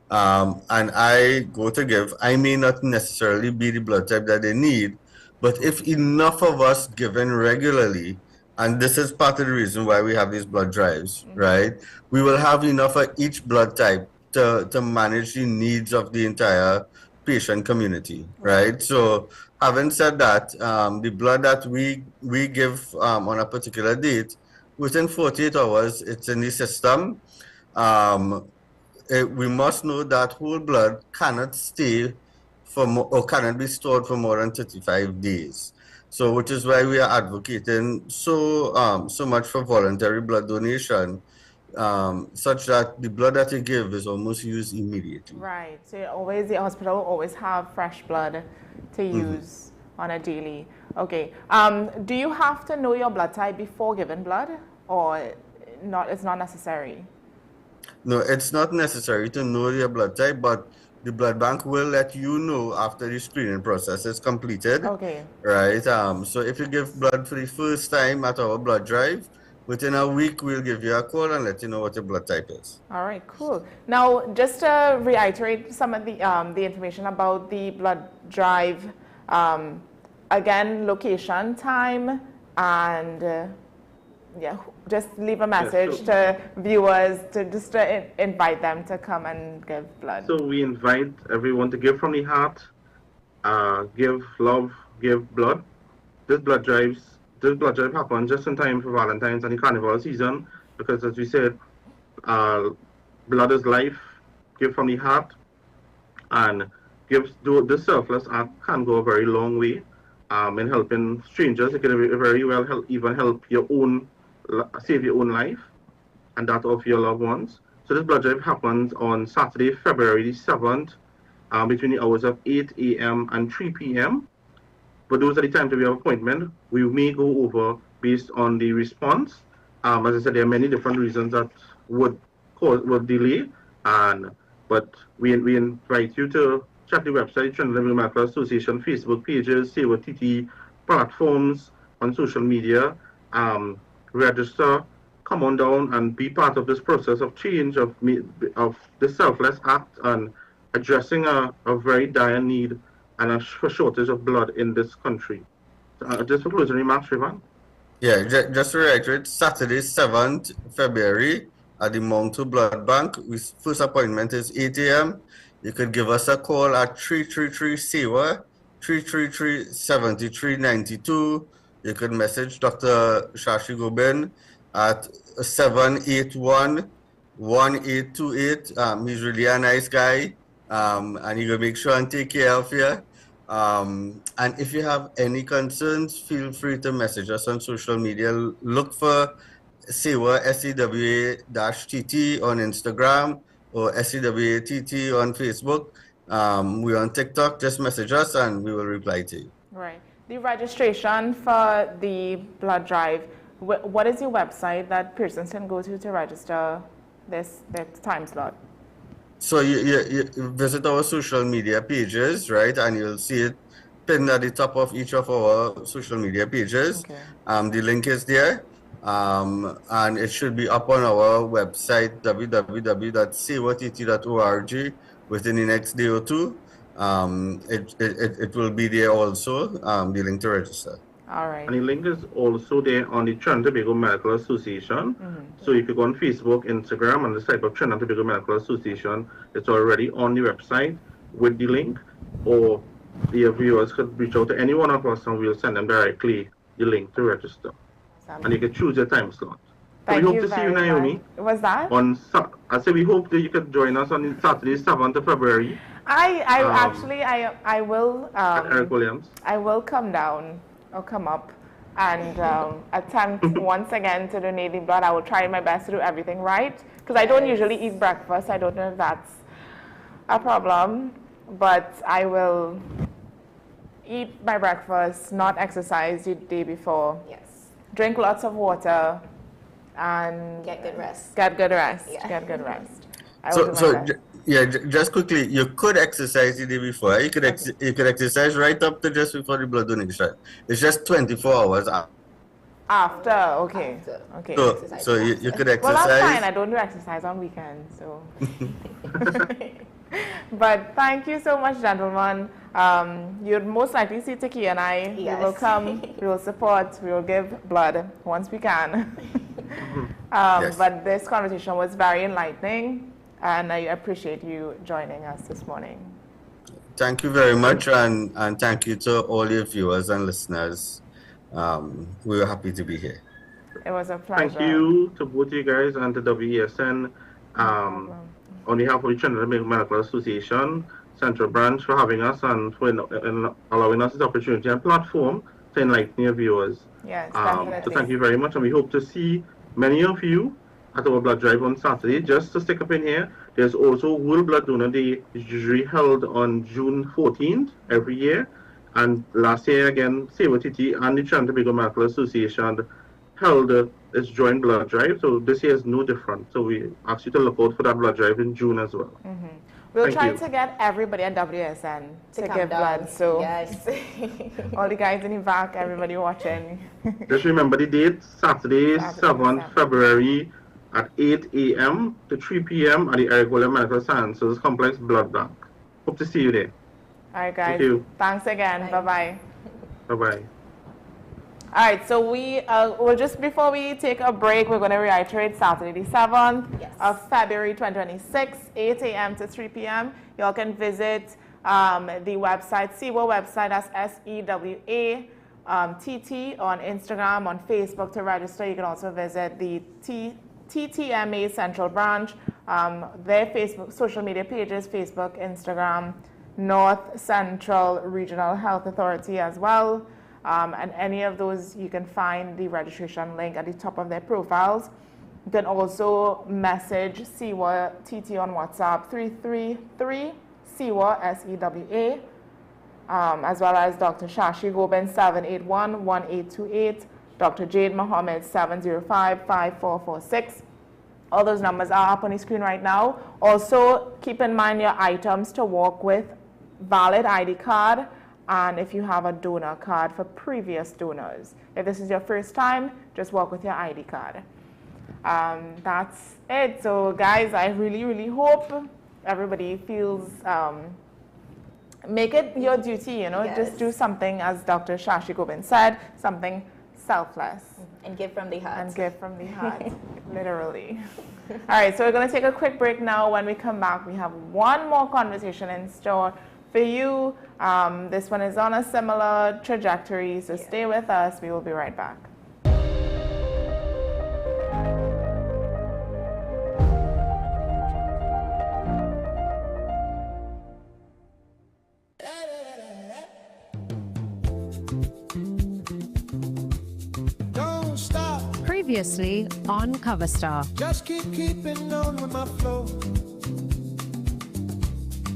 and I go to give. I may not necessarily be the blood type that they need, but if enough of us given regularly, and this is part of the reason why we have these blood drives, right? We will have enough of each blood type to manage the needs of the entire patient community, right? So having said that, the blood that we give on a particular date, within 48 hours, it's in the system. We must know that whole blood cannot stay or cannot be stored for more than 35 days. So, which is why we are advocating so much for voluntary blood donation, such that the blood that you give is almost used immediately. Right. So the hospital will always have fresh blood to use on a daily. Okay. Do you have to know your blood type before giving blood, or not? It's not necessary. No, it's not necessary to know your blood type, but the blood bank will let you know after the screening process is completed. Okay. Right. So if you give blood for the first time at our blood drive, within a week we'll give you a call and let you know what your blood type is. All right, cool. Now, just to reiterate some of the information about the blood drive, again, location, time, and yeah, just leave a message to viewers to invite them to come and give blood. So we invite everyone to give from the heart, give love, give blood. This blood drive happens just in time for Valentine's and the Carnival season, because as we said, blood is life. Give from the heart, and do the selfless act can go a very long way in helping strangers. It can very well help your own, save your own life and that of your loved ones. So this blood drive happens on Saturday, February the 7th, between the hours of 8 a.m. and 3 p.m. But those are the times that we have appointment. We may go over based on the response. As I said, there are many different reasons that would delay, but we invite you to check the website, Trinidad Medical Association Facebook pages, ICNTT platforms on social media, register, come on down and be part of this process of change of the selfless act and addressing a very dire need and a shortage of blood in this country. Just for closing remarks, Rivan. Yeah, just to reiterate, Saturday, 7th February at the Mount Blood Bank. First appointment is 8 a.m. You could give us a call at 333-SEWA, 333-7392. You could message Dr. Shashi Gobin at 781-1828. He's really a nice guy, and he's going to make sure and take care of you. And if you have any concerns, feel free to message us on social media. Look for SEWA, SEWA-TT on Instagram or SEWA-TT on Facebook. We're on TikTok. Just message us and we will reply to you. Right. The registration for the blood drive, what is your website that persons can go to register this time slot? So you visit our social media pages, right? And you'll see it pinned at the top of each of our social media pages. Okay. The link is there. And it should be up on our website, www.sewattt.org, within the next day or two. It will be there also, the link to register. All right. And the link is also there on the Trinidad and Tobago Medical Association. So if you go on Facebook, Instagram, and the site of Trinidad and Tobago Medical Association, it's already on the website with the link, or the viewers could reach out to any one of us and we'll send them directly the link to register. And you can choose your time slot. So we hope to see you, Naomi. Was that? I said we hope that you can join us on Saturday, 7th of February. I will. Eric Williams. I will come down or come up and attempt once again to donate the blood. I will try my best to do everything right, because I don't usually eat breakfast. I don't know if that's a problem, but I will eat my breakfast, not exercise the day before. Yes. Drink lots of water and get good rest. Get good rest. Yeah. Get good rest. Just quickly, you could exercise the day before. You could exercise right up to just before the blood donation. It's just 24 hours after. Okay. Okay. So you could exercise. Well, that's fine. I don't do exercise on weekends, so. But thank you so much, gentlemen. You'd most likely see Tiki and I. Yes. We will come, we will support, we will give blood once we can. Yes. But this conversation was very enlightening, and I appreciate you joining us this morning. Thank you very much, and thank you to all your viewers and listeners. We were happy to be here. It was a pleasure. Thank you to both you guys and to WESN. On behalf of the Trinidad Medical Association Central Branch for having us and for allowing us this opportunity and platform to enlighten your viewers. Yes, So definitely. thank you very much, and we hope to see many of you at our blood drive on Saturday. Just to stick up in here, there's also World Blood Donor Day, usually held on June 14th every year. And last year, again, ICNTT and the Trinidad and Tobago Medical Association held its joint blood drive. So this year is no different. So we ask you to look out for that blood drive in June as well. We'll try to get everybody at WSN to give blood. So yes. all the guys in the back, everybody watching. Just remember the date, Saturday, 7th February at 8 a.m. to 3 p.m. at the Airlink Medical Sciences Complex Blood Bank. Hope to see you there. All right, guys. Thank you. Thanks again. Bye-bye. Bye-bye. All right, so well, just before we take a break, we're going to reiterate Saturday the 7th of February 2026, 8 a.m. to 3 p.m. Y'all can visit the website, SEWA website, that's SEWA TT on Instagram, on Facebook to register. You can also visit the TTMA Central Branch, their Facebook, social media pages, Facebook, Instagram, North Central Regional Health Authority as well. And any of those, you can find the registration link at the top of their profiles. You can also message SEWA TT on WhatsApp 333 SEWA SEWA, as well as Dr. Shashi Gobin 781-1828, Dr. Jade Mohammed 705-5446. All those numbers are up on the screen right now. Also, keep in mind your items to walk with: valid ID card, and if you have a donor card for previous donors. If this is your first time, just walk with your ID card. That's it. So guys, I really, really hope everybody feels, make it your duty, you know, just do something, as Dr. Shashi Gobin said, something selfless. And give from the heart. And give from the heart, literally. All right, so we're going to take a quick break now. When we come back, we have one more conversation in store for you. This one is on a similar trajectory, so stay with us. We will be right back. Don't stop. Previously on Cover Star. Just keeping on with my flow.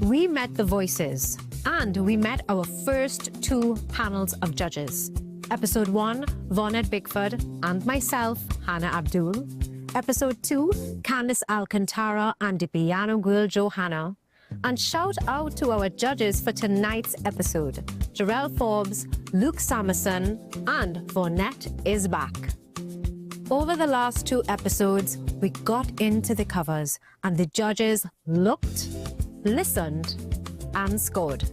We met the voices, and we met our first two panels of judges. Episode 1, Vonette Bickford and myself, Hannah Abdul. Episode 2, Candice Alcantara and the piano girl Johanna. And shout out to our judges for tonight's episode: Jarrell Forbes, Luke Samerson, and Vonette is back. Over the last 2 episodes, we got into the covers, and the judges looked, listened, and scored.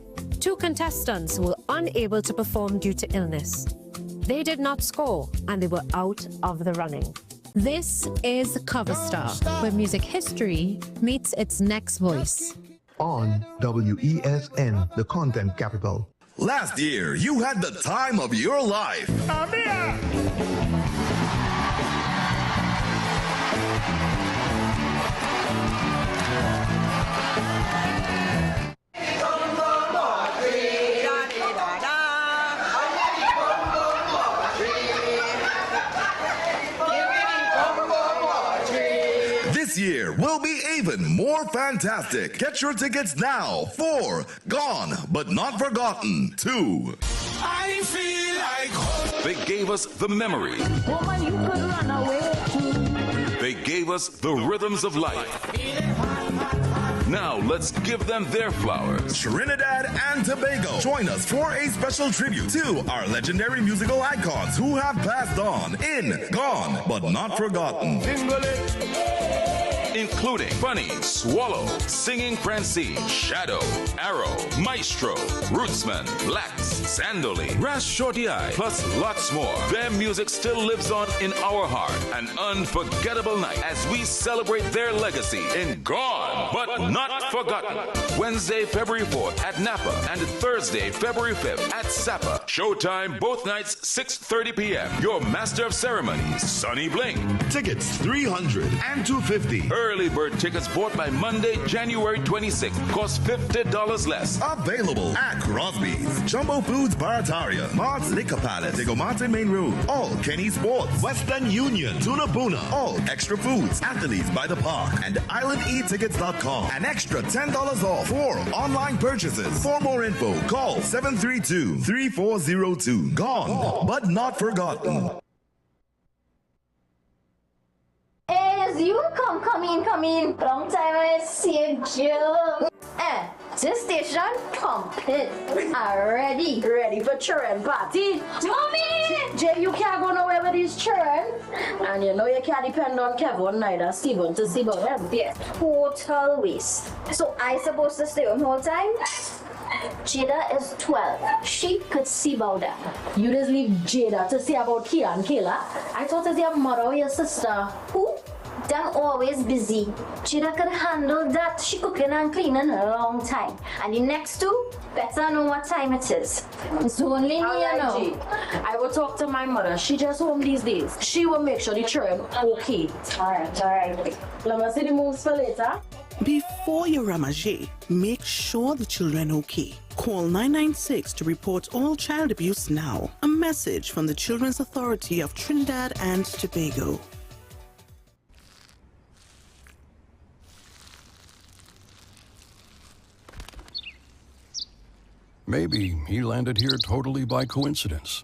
2 contestants were unable to perform due to illness. They did not score, and they were out of the running. This is Cover Star, where music history meets its next voice. On WESN, the content capital. Last year, you had the time of your life. Amplia! This year will be even more fantastic. Get your tickets now for Gone But Not Forgotten 2. I feel like home. They gave us the memory. Woman, you could run away too. They gave us the rhythms of life. Now let's give them their flowers. Trinidad and Tobago, join us for a special tribute to our legendary musical icons who have passed on in Gone But Not Forgotten. Including Bunny, Swallow, Singing Francine, Shadow, Arrow, Maestro, Rootsman, Blacks, Sandoli, Ras Shorty Eye, plus lots more. Their music still lives on in our heart. An unforgettable night as we celebrate their legacy in Gone But Not Forgotten. Wednesday, February 4th at Napa and Thursday, February 5th at Sapa. Showtime both nights, 6:30 p.m. Your master of ceremonies, Sonny Bling. Tickets $300 and $250. Early bird tickets bought by Monday, January 26th. Cost $50 less. Available at Crosby's, Jumbo Foods Barataria, Mart's Liquor Palace, Diego Martin Main Road, all Kenny Sports, Western Union, Tuna Buna, all Extra Foods, Athletes by the Park, and IslandEtickets.com. An extra $10 off for online purchases. For more info, call 732-3402. Gone, but not forgotten. As you come in. Long time I see you. This station complete. Ready for children party. Mommy! Jay, you can't go nowhere with these children. And you know you can't depend on Kevin neither Stephen to see about them. Yeah, total waste. So I supposed to stay home the whole time? Jada is 12. She could see about that. You just leave Jada to see about Kia and Kayla. I thought it was your mother or your sister. Who? Them always busy. Jada could handle that. She cooking and cleaning a long time. And the next two better know what time it is. It's only me, you know. I will talk to my mother. She just home these days. She will make sure the children okay. Alright. Let me see the moves for later. Before you ramage, make sure the children okay. Call 996 to report all child abuse now. A message from the Children's Authority of Trinidad and Tobago. Maybe he landed here totally by coincidence.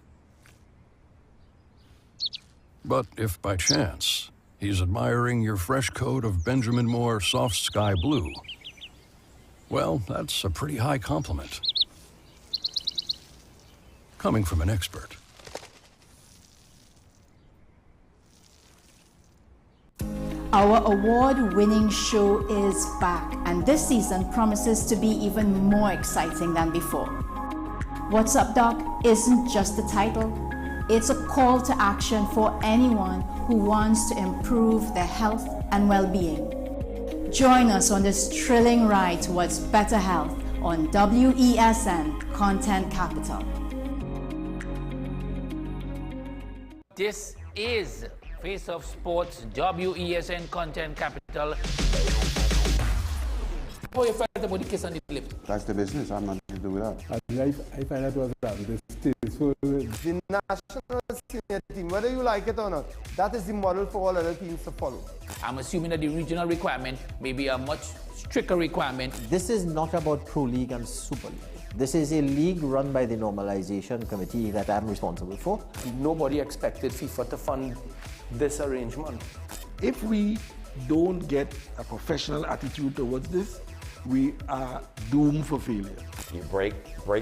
But if by chance he's admiring your fresh coat of Benjamin Moore soft sky blue, well, that's a pretty high compliment. Coming from an expert. Our award-winning show is back, and this season promises to be even more exciting than before. What's Up, Doc isn't just a title. It's a call to action for anyone who wants to improve their health and well-being. Join us on this thrilling ride towards better health on WESN Content Capital. This is Face of Sports, WESN Content Capital. How you felt about the kiss on the lip? That's the business. I'm not going to do with that. I find that was distasteful. The national senior team, whether you like it or not, that is the model for all other teams to follow. I'm assuming that the regional requirement may be a much stricter requirement. This is not about Pro League and Super League. This is a league run by the Normalization Committee that I'm responsible for. Nobody expected FIFA to fund this arrangement. If we don't get a professional attitude towards this, we are doomed for failure. You break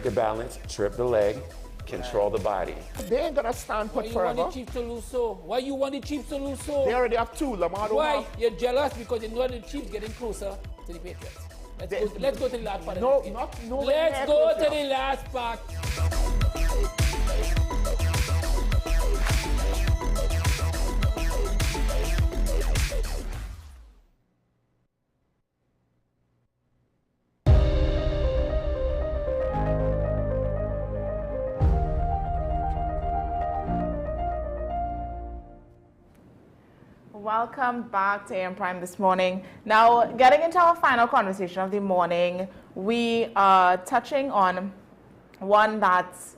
the balance, trip the leg, control the body. They ain't gonna stand put forever. Why you want the Chiefs to lose so? Why you want the Chiefs to lose so? They already have two. Lamar don't Why? have. You're jealous because you know the Chiefs getting closer to the Patriots. Let's go to the last part. No, let's go to the last part. Welcome back to AM Prime this morning. Now, getting into our final conversation of the morning, we are touching on one that's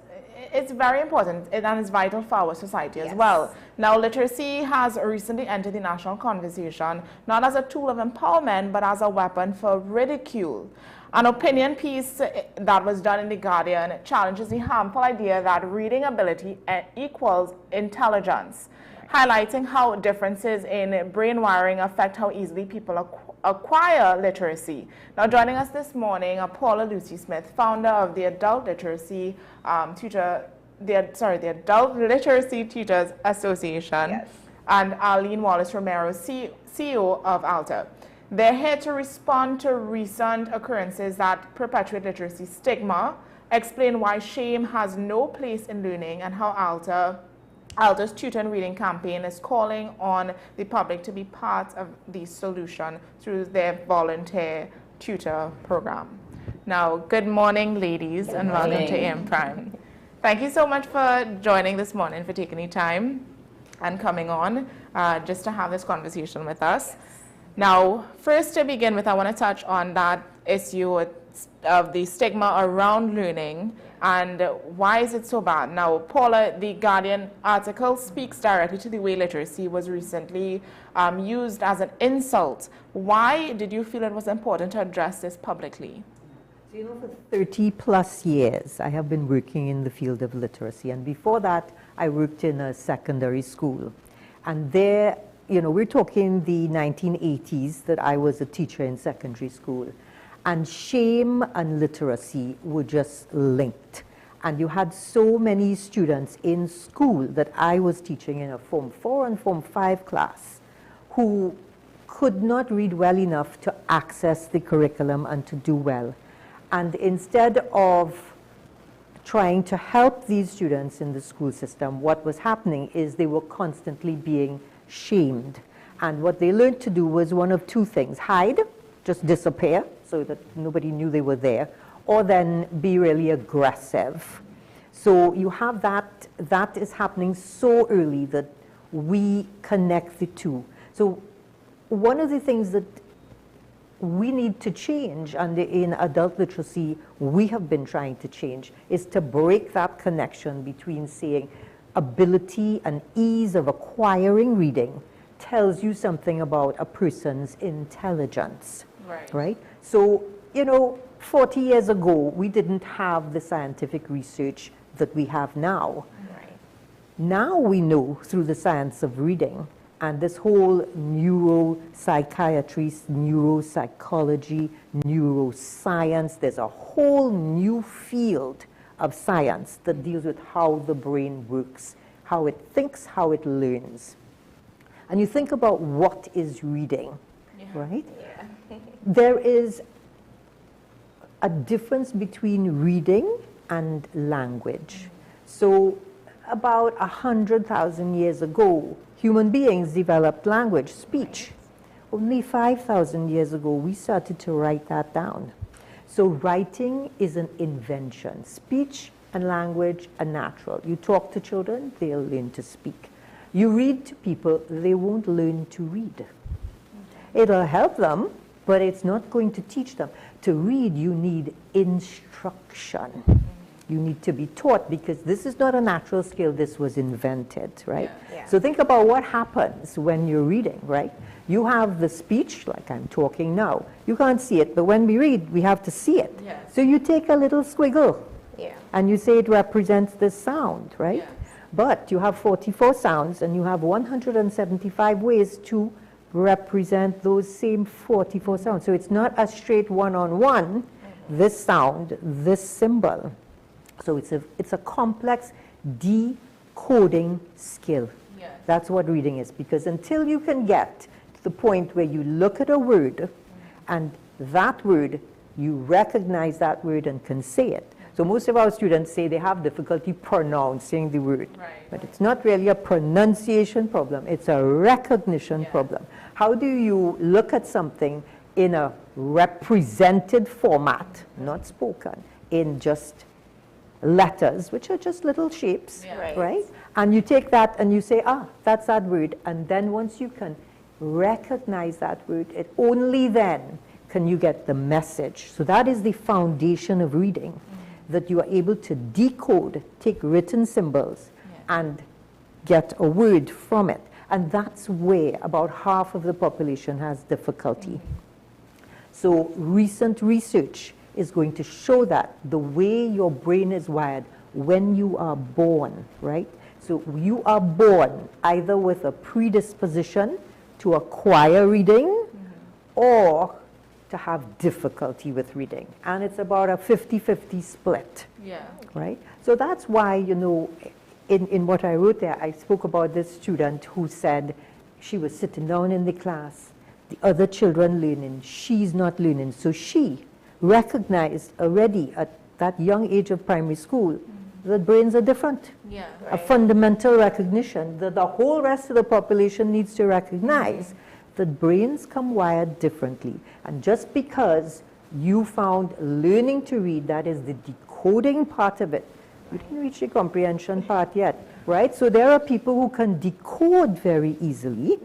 it's very important and is vital for our society as well. Now, literacy has recently entered the national conversation, not as a tool of empowerment, but as a weapon for ridicule. An opinion piece that was done in The Guardian challenges the harmful idea that reading ability equals intelligence, highlighting how differences in brain wiring affect how easily people acquire literacy. Now, joining us this morning are Paula Lucy Smith, founder of the Adult Literacy the Adult Literacy Teachers Association, and Arlene Wallace Romero, CEO of ALTA. They're here to respond to recent occurrences that perpetuate literacy stigma, explain why shame has no place in learning, and how ALTA's Tutor and Reading campaign is calling on the public to be part of the solution through their volunteer tutor program. Now, good morning, ladies, and welcome to AM Prime. Thank you so much for joining this morning, for taking the time and coming on just to have this conversation with us. Now, first to begin with, I want to touch on that issue of the stigma around learning and why is it so bad. Now, Paula, the Guardian article speaks directly to the way literacy was recently used as an insult. Why did you feel it was important to address this publicly? So, you know, for 30 plus years, I have been working in the field of literacy. And before that, I worked in a secondary school. And there, you know, we're talking the 1980s that I was a teacher in secondary school. And shame and literacy were just linked. And you had so many students in school that I was teaching in a Form 4 and Form 5 class who could not read well enough to access the curriculum and to do well. And instead of trying to help these students in the school system, what was happening is they were constantly being shamed. And what they learned to do was one of two things: hide, just disappear so that nobody knew they were there, or then be really aggressive. So you have that is happening so early that we connect the two. So one of the things that we need to change, and in adult literacy we have been trying to change, is to break that connection between saying ability and ease of acquiring reading tells you something about a person's intelligence. Right? So, you know, 40 years ago, we didn't have the scientific research that we have now. Now we know through the science of reading and this whole neuropsychiatry, neuropsychology, neuroscience, there's a whole new field of science that deals with how the brain works, how it thinks, how it learns. And you think about what is reading, right? There is a difference between reading and language. So about 100,000 years ago, human beings developed language, speech. Only 5,000 years ago, we started to write that down. So writing is an invention. Speech and language are natural. You talk to children, they'll learn to speak. You read to people, they won't learn to read. It'll help them, but it's not going to teach them. To read, you need instruction. You need to be taught, because this is not a natural skill, this was invented, right? So think about what happens when you're reading, right? You have the speech, like I'm talking now. You can't see it, but when we read, we have to see it. So you take a little squiggle, and you say it represents this sound, right? But you have 44 sounds, and you have 175 ways to represent those same 44 sounds. So it's not a straight one-on-one, this sound, this symbol. So it's a complex decoding skill. That's what reading is, because until you can get to the point where you look at a word and that word, you recognize that word and can say it. So most of our students say they have difficulty pronouncing the word, but it's not really a pronunciation problem, it's a recognition problem. How do you look at something in a represented format, not spoken, in just letters, which are just little shapes, right? And you take that and you say, that's that word. And then once you can recognize that word, only then can you get the message. So that is the foundation of reading, that you are able to decode, take written symbols, and get a word from it. And that's where about half of the population has difficulty. So recent research is going to show that the way your brain is wired when you are born, right? So you are born either with a predisposition to acquire reading or to have difficulty with reading. And it's about a 50-50 split, right? So that's why, you know, in what I wrote there, I spoke about this student who said she was sitting down in the class, the other children learning, she's not learning. So she recognized already at that young age of primary school that brains are different. A fundamental recognition that the whole rest of the population needs to recognize that brains come wired differently. And just because you found learning to read, that is the decoding part of it, you didn't reach the comprehension part yet, right? So there are people who can decode very easily,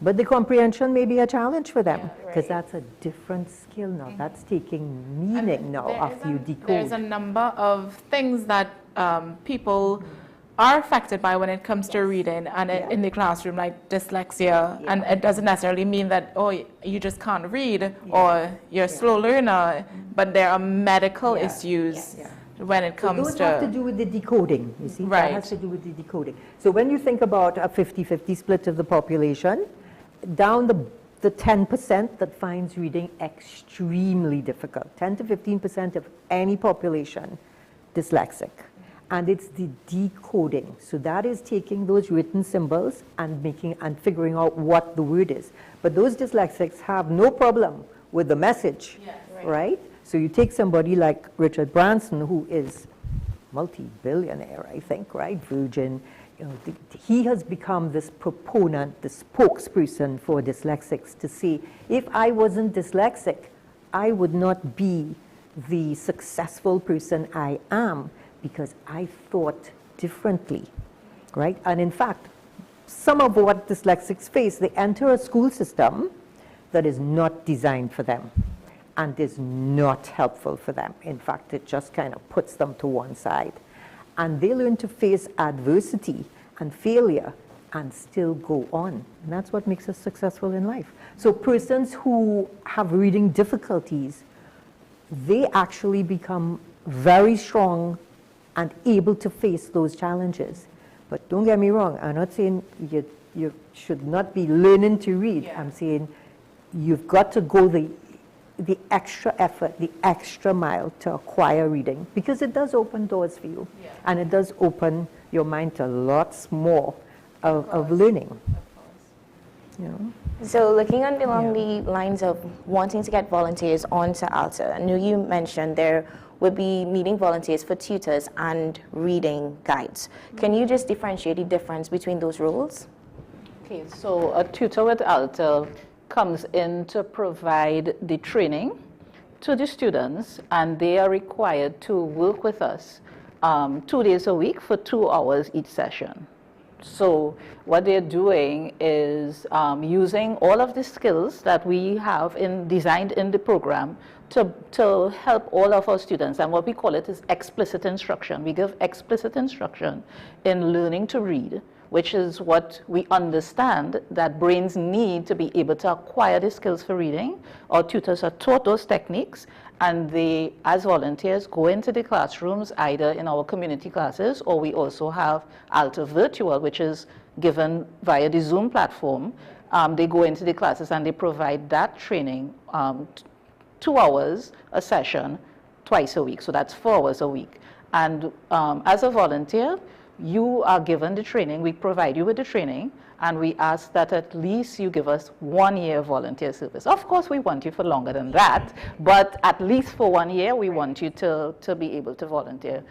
But the comprehension may be a challenge for them because that's a different skill now. That's taking meaning now after you decode. There's a number of things that people are affected by when it comes to reading and in the classroom, like dyslexia. And it doesn't necessarily mean that, oh, you just can't read or you're a slow learner, but there are medical issues when it comes those have to do with the decoding, you see? Right. That has to do with the decoding. So when you think about a 50-50 split of the population, down the 10% that finds reading extremely difficult, 10 to 15% of any population dyslexic. And it's the decoding. So that is taking those written symbols and figuring out what the word is. But those dyslexics have no problem with the message, right? So you take somebody like Richard Branson, who is multi-billionaire, I think, right? Virgin. You know, he has become this proponent, the spokesperson for dyslexics to say, if I wasn't dyslexic, I would not be the successful person I am because I thought differently, right? And in fact, some of what dyslexics face, they enter a school system that is not designed for them and is not helpful for them. In fact, it just kind of puts them to one side. And they learn to face adversity and failure and still go on. And that's what makes us successful in life. So persons who have reading difficulties, they actually become very strong and able to face those challenges. But don't get me wrong, I'm not saying you should not be learning to read. I'm saying you've got to go the extra effort, the extra mile to acquire reading, because it does open doors for you. And it does open your mind to lots more of learning. You know? So looking along the lines of wanting to get volunteers onto ALTA, I know you mentioned there would be needing volunteers for tutors and reading guides. Can you just differentiate the difference between those roles? Okay, so a tutor with ALTA comes in to provide the training to the students, and they are required to work with us 2 days a week for 2 hours each session. So what they're doing is using all of the skills that we have designed in the program to help all of our students. And what we call it is explicit instruction. We give explicit instruction in learning to read, which is what we understand that brains need to be able to acquire the skills for reading. Our tutors are taught those techniques, and they, as volunteers, go into the classrooms either in our community classes, or we also have ALTA Virtual, which is given via the Zoom platform. They go into the classes and they provide that training 2 hours a session twice a week. So that's 4 hours a week. And as a volunteer, you are given the training. We provide you with the training, and we ask that at least you give us 1 year volunteer service. Of course, we want you for longer than that, but at least for 1 year, we want you to be able to volunteer.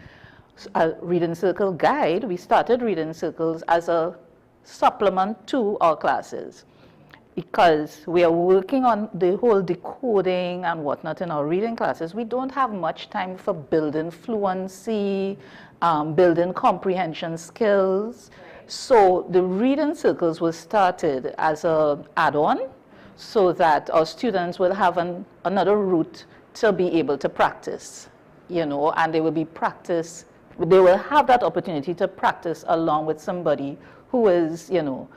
A reading circle guide, we started reading circles as a supplement to our classes, because we are working on the whole decoding and whatnot in our reading classes. We don't have much time for building fluency, building comprehension skills. So the reading circles were started as an add-on so that our students will have another route to be able to practice, you know, and they will have that opportunity to practice along with somebody who is, you know,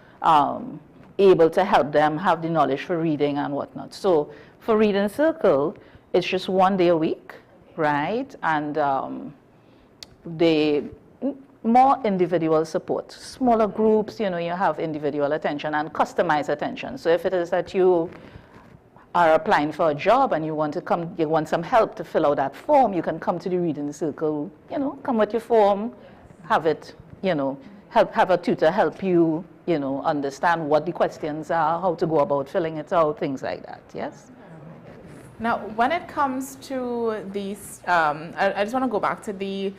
able to help them have the knowledge for reading and whatnot. So for Reading Circle, it's just 1 day a week, right? And more individual support. Smaller groups, you know, you have individual attention and customized attention. So if it is that you are applying for a job and you want some help to fill out that form, you can come to the Reading Circle, you know, come with your form, have it, you know, have a tutor help you, you know, understand what the questions are, how to go about filling it out, things like that, yes? Now, when it comes to these, I just want to go back to the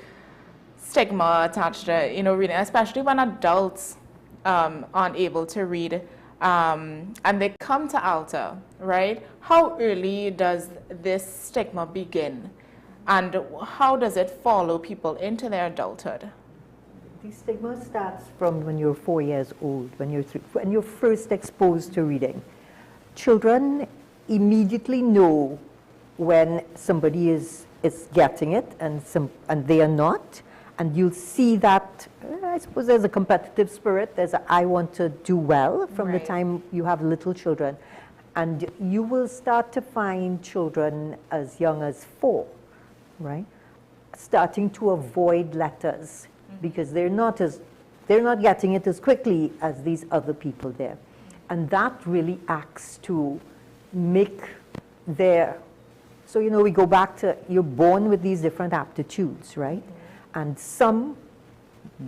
stigma attached to, you know, reading, especially when adults aren't able to read and they come to ALTA, right? How early does this stigma begin, and how does it follow people into their adulthood? The stigma starts from when you're 4 years old, when you're first exposed to reading. Children immediately know when somebody is getting it and they are not. And you'll see that, I suppose there's a competitive spirit, there's a I want to do well from the time you have little children. And you will start to find children as young as 4, right? Starting to avoid letters because they're not getting it as quickly as these other people there. And that really acts to make so we go back to, you're born with these different aptitudes, right? And some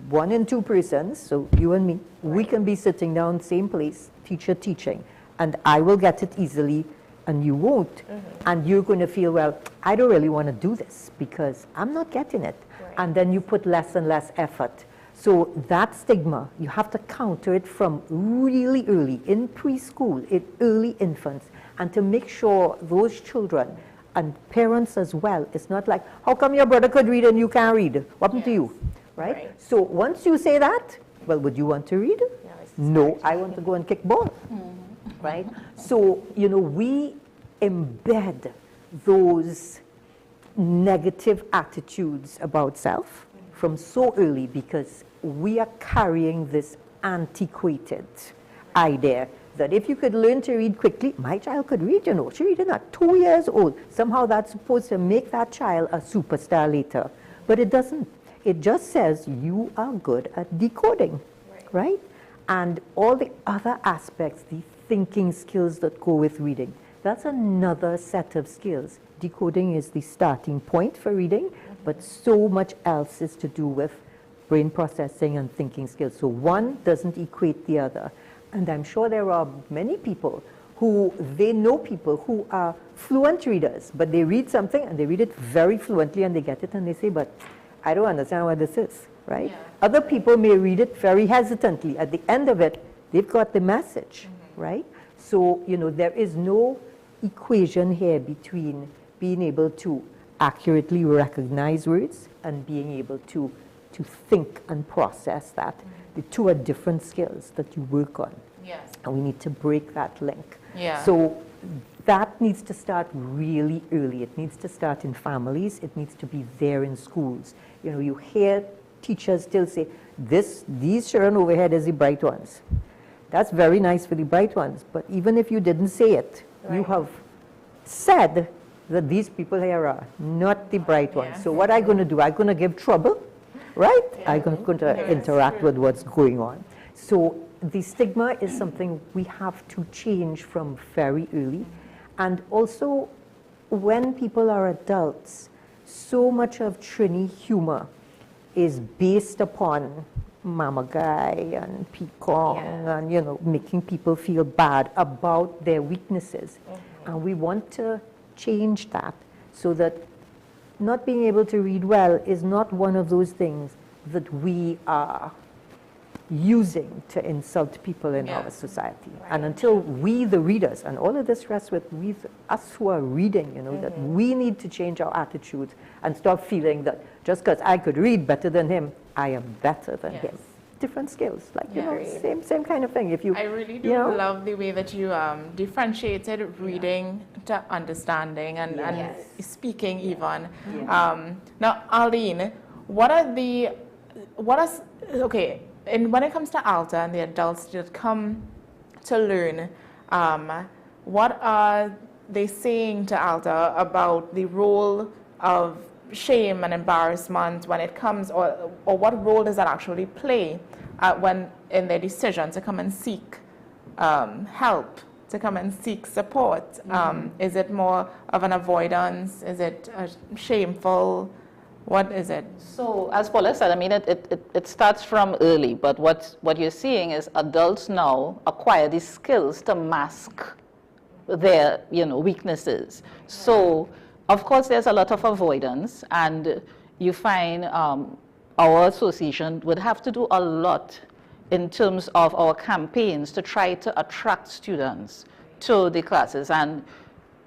1 and 2 persons, so you and me, we can be sitting down, same place, teacher teaching, and I will get it easily and you won't. And you're going to feel, well, I don't really want to do this because I'm not getting it. And then you put less and less effort. So that stigma, you have to counter it from really early, in preschool, in early infants, and to make sure those children and parents as well, it's not like, how come your brother could read and you can't read? What happened to you? Right? So once you say that, well, would you want to read? No, I want to go and kick ball. Right? So, we embed those negative attitudes about self from so early because we are carrying this antiquated idea that if you could learn to read quickly, my child could read, she reading at 2 years old. Somehow that's supposed to make that child a superstar later. But it doesn't. It just says you are good at decoding, right? And all the other aspects, the thinking skills that go with reading, that's another set of skills. Decoding is the starting point for reading, but so much else is to do with brain processing and thinking skills. So one doesn't equate the other. And I'm sure there are many people they know people who are fluent readers, but they read something and they read it very fluently and they get it and they say, but I don't understand what this is, right? Other people may read it very hesitantly. At the end of it, they've got the message, right? So, there is no equation here between being able to accurately recognize words and being able to think and process that. The two are different skills that you work on. Yes. And we need to break that link. Yeah. So that needs to start really early. It needs to start in families. It needs to be there in schools. You hear teachers still say, these children over here, there's the bright ones. That's very nice for the bright ones. But even if you didn't say it, you have said that these people here are not the bright ones. So what am I going to do? I'm going to give trouble, right? I'm going to interact with what's going on. So the stigma is something we have to change from very early. And also, when people are adults, so much of Trini humor is based upon Mama Guy and Pekong and, making people feel bad about their weaknesses. And we want to change that so that not being able to read well is not one of those things that we are using to insult people in our society. And until we, the readers, and all of this rests with us who are reading, that we need to change our attitudes and stop feeling that just because I could read better than him, I am better than him. Different skills, same kind of thing. I really do love the way that you differentiated reading to understanding and speaking even. Now, Arlene, when it comes to ALTA and the adults that come to learn, what are they saying to ALTA about the role of shame and embarrassment when it comes, or what role does that actually play when in their decision to come and seek help, to come and seek support? Is it more of an avoidance? Is it shameful? What is it? So, as Paula said, it starts from early, but what you're seeing is adults now acquire these skills to mask their, weaknesses. So, of course, there's a lot of avoidance, and you find our association would have to do a lot in terms of our campaigns to try to attract students to the classes. And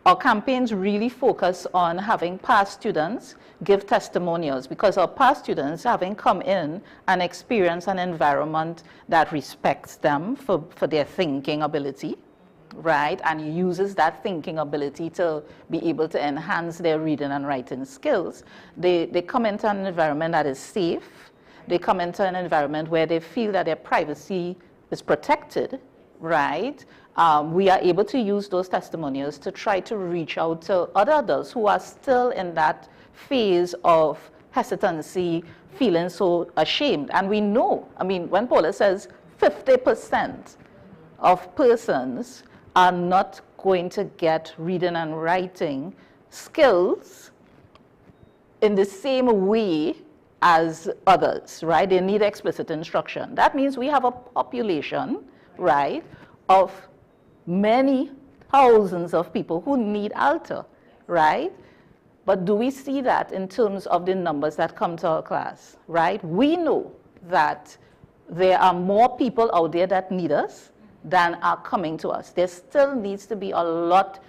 our campaigns really focus on having past students give testimonials, because our past students, having come in and experienced an environment that respects them for their thinking ability, right, and uses that thinking ability to be able to enhance their reading and writing skills, they come into an environment that is safe. They come into an environment where they feel that their privacy is protected, right? We are able to use those testimonials to try to reach out to other adults who are still in that phase of hesitancy, feeling so ashamed. And we know, I mean, when Paula says 50% of persons are not going to get reading and writing skills in the same way as others, right? They need explicit instruction. That means we have a population, right, of many thousands of people who need ALTA, right? But do we see that in terms of the numbers that come to our class, right? We know that there are more people out there that need us than are coming to us. There still needs to be a lot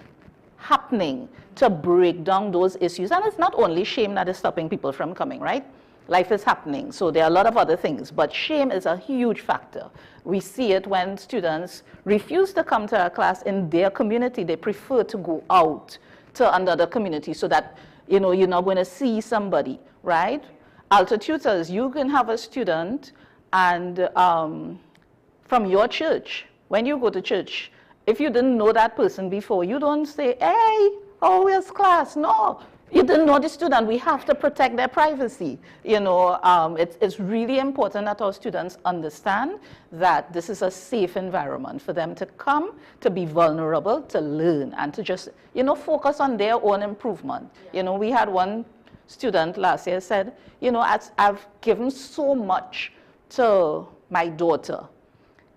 happening to break down those issues. And it's not only shame that is stopping people from coming, right? Life is happening, so there are a lot of other things, but shame is a huge factor. We see it when students refuse to come to our class in their community. They prefer to go out to another community so that, you know, you're not going to see somebody, right? ALTA tutors, you can have a student and from your church, when you go to church, if you didn't know that person before, you don't say, hey, oh, where's class? No. You didn't know the student. We have to protect their privacy. You know, it's really important that our students understand that this is a safe environment for them to come, to be vulnerable, to learn, and to just, you know, focus on their own improvement. Yeah. You know, we had one student last year said, you know, I've given so much to my daughter.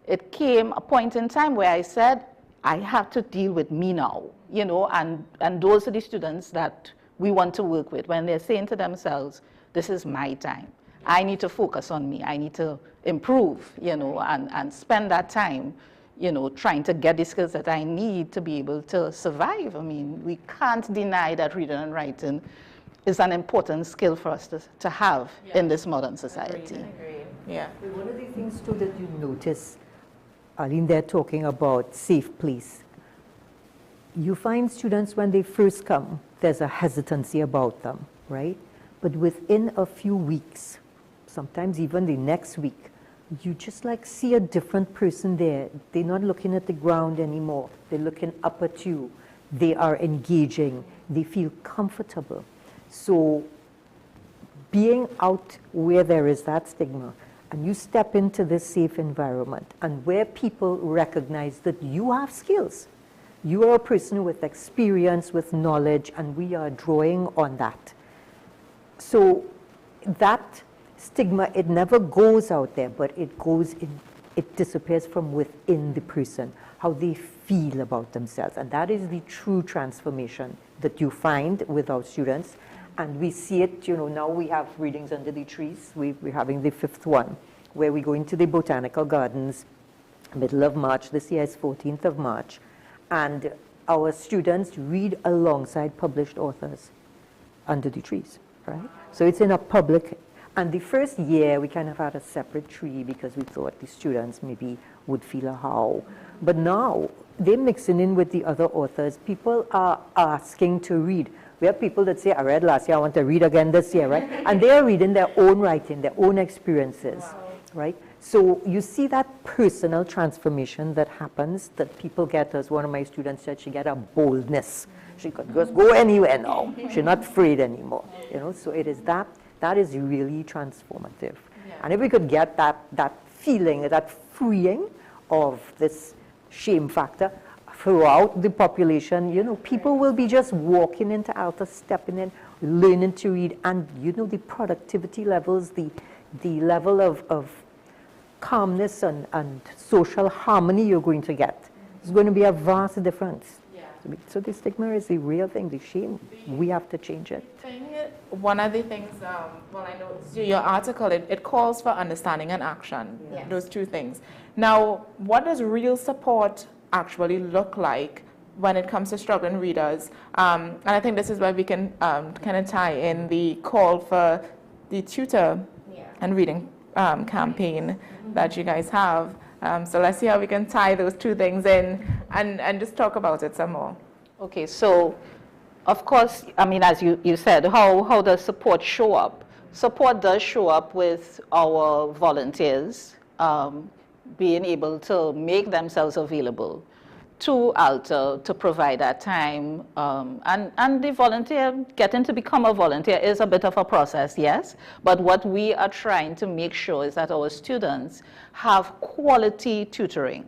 It came a point in time where I said, I have to deal with me now, you know, and those are the students that we want to work with when they're saying to themselves, this is my time. I need to focus on me. I need to improve, you know, and spend that time, you know, trying to get the skills that I need to be able to survive. I mean, we can't deny that reading and writing is an important skill for us to have in this modern society. Agreed. Yeah. One of the things too that you notice, Aline, they're talking about safe place. You find students when they first come, there's a hesitancy about them, right? But within a few weeks, sometimes even the next week, you just like see a different person there. They're not looking at the ground anymore. They're looking up at you. They are engaging. They feel comfortable. So being out where there is that stigma, and you step into this safe environment, and where people recognize that you have skills, you are a person with experience, with knowledge, and we are drawing on that. So that stigma, it never goes out there, but it goes in, it disappears from within the person, how they feel about themselves. And that is the true transformation that you find with our students. And we see it, you know, now we have readings under the trees. We're having the 5th one, where we go into the botanical gardens, middle of March. This year is 14th of March. And our students read alongside published authors under the trees, right? So it's in a public, and the first year we kind of had a separate tree because we thought the students maybe would feel a how. But now they're mixing in with the other authors. People are asking to read. We have people that say, I read last year, I want to read again this year, right? And they are reading their own writing, their own experiences, right? So you see that personal transformation that happens, that people get, as one of my students said, she get a boldness. She could just go anywhere now. She's not afraid anymore, you know? So it is that is really transformative. And if we could get that feeling, that freeing of this shame factor throughout the population, you know, people will be just walking into ALTA, stepping in, learning to read, and you know, the productivity levels, the level of calmness and social harmony you're going to get. It's going to be a vast difference. Yeah. So the stigma is the real thing, the shame. We have to change it. One of the things, well, I know your article, it calls for understanding and action, those two things. Now, what does real support actually look like when it comes to struggling readers. And I think this is where we can kind of tie in the call for the tutor and reading campaign that you guys have. So let's see how we can tie those two things in and just talk about it some more. Okay, so of course, I mean, as you said, how does support show up? Support does show up with our volunteers being able to make themselves available to ALTA to provide that time. And the volunteer, getting to become a volunteer is a bit of a process, yes. But what we are trying to make sure is that our students have quality tutoring,